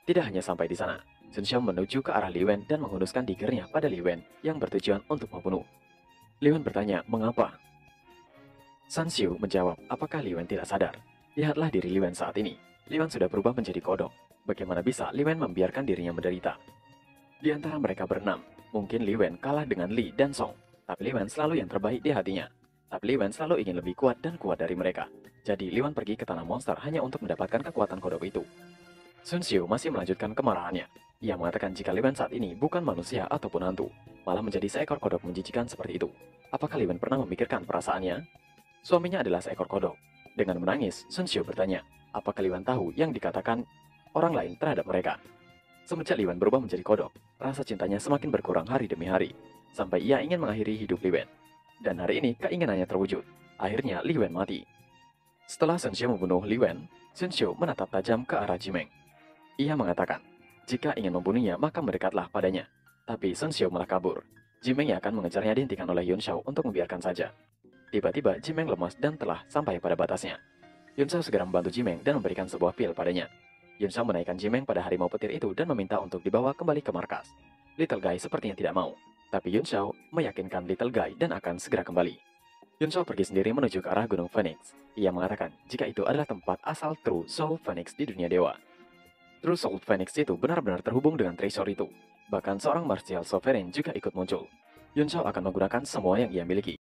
Tidak hanya sampai di sana, Sun Xiu menuju ke arah Li Wen dan menghunuskan daggernya pada Li Wen yang bertujuan untuk membunuh. Li Wen bertanya, mengapa? Sun Xiu menjawab, apakah Li Wen tidak sadar? Lihatlah diri Li Wen saat ini. Li Wen sudah berubah menjadi kodok. Bagaimana bisa Li Wen membiarkan dirinya menderita? Di antara mereka berenam, mungkin Li Wen kalah dengan Li dan Song. Tapi Li Wen selalu yang terbaik di hatinya. Tapi Li Wen selalu ingin lebih kuat dan kuat dari mereka. Jadi Li Wen pergi ke tanah monster hanya untuk mendapatkan kekuatan kodok itu. Sun Xiu masih melanjutkan kemarahannya. Ia mengatakan jika Li Wen saat ini bukan manusia ataupun hantu, malah menjadi seekor kodok menjijikan seperti itu. Apakah Li Wen pernah memikirkan perasaannya? Suaminya adalah seekor kodok. Dengan menangis, Sun Xiu bertanya, apakah Li Wen tahu yang dikatakan orang lain terhadap mereka? Semenjak Li Wen berubah menjadi kodok, rasa cintanya semakin berkurang hari demi hari, sampai ia ingin mengakhiri hidup Li Wen. Dan hari ini keinginannya terwujud. Akhirnya Li Wen mati. Setelah Sun Xiu membunuh Li Wen, Sun Xiu menatap tajam ke arah Jimeng. Ia mengatakan, jika ingin membunuhnya maka mendekatlah padanya. Tapi Sun Xiu malah kabur. Jimeng yang akan mengejarnya dihentikan oleh Yun Shao untuk membiarkan saja. Tiba-tiba Jimeng lemas dan telah sampai pada batasnya. Yun Shao segera membantu Jimeng dan memberikan sebuah pil padanya. Yun Shao menaikkan Jimeng pada harimau petir itu dan meminta untuk dibawa kembali ke markas. Little Guy sepertinya tidak mau. Tapi Yun Shao meyakinkan Little Guy dan akan segera kembali. Yun Shao pergi sendiri menuju ke arah Gunung Phoenix. Ia mengatakan jika itu adalah tempat asal True Soul Phoenix di dunia dewa. True Soul Phoenix itu benar-benar terhubung dengan treasure itu. Bahkan seorang martial sovereign juga ikut muncul. Yun Shao akan menggunakan semua yang ia miliki.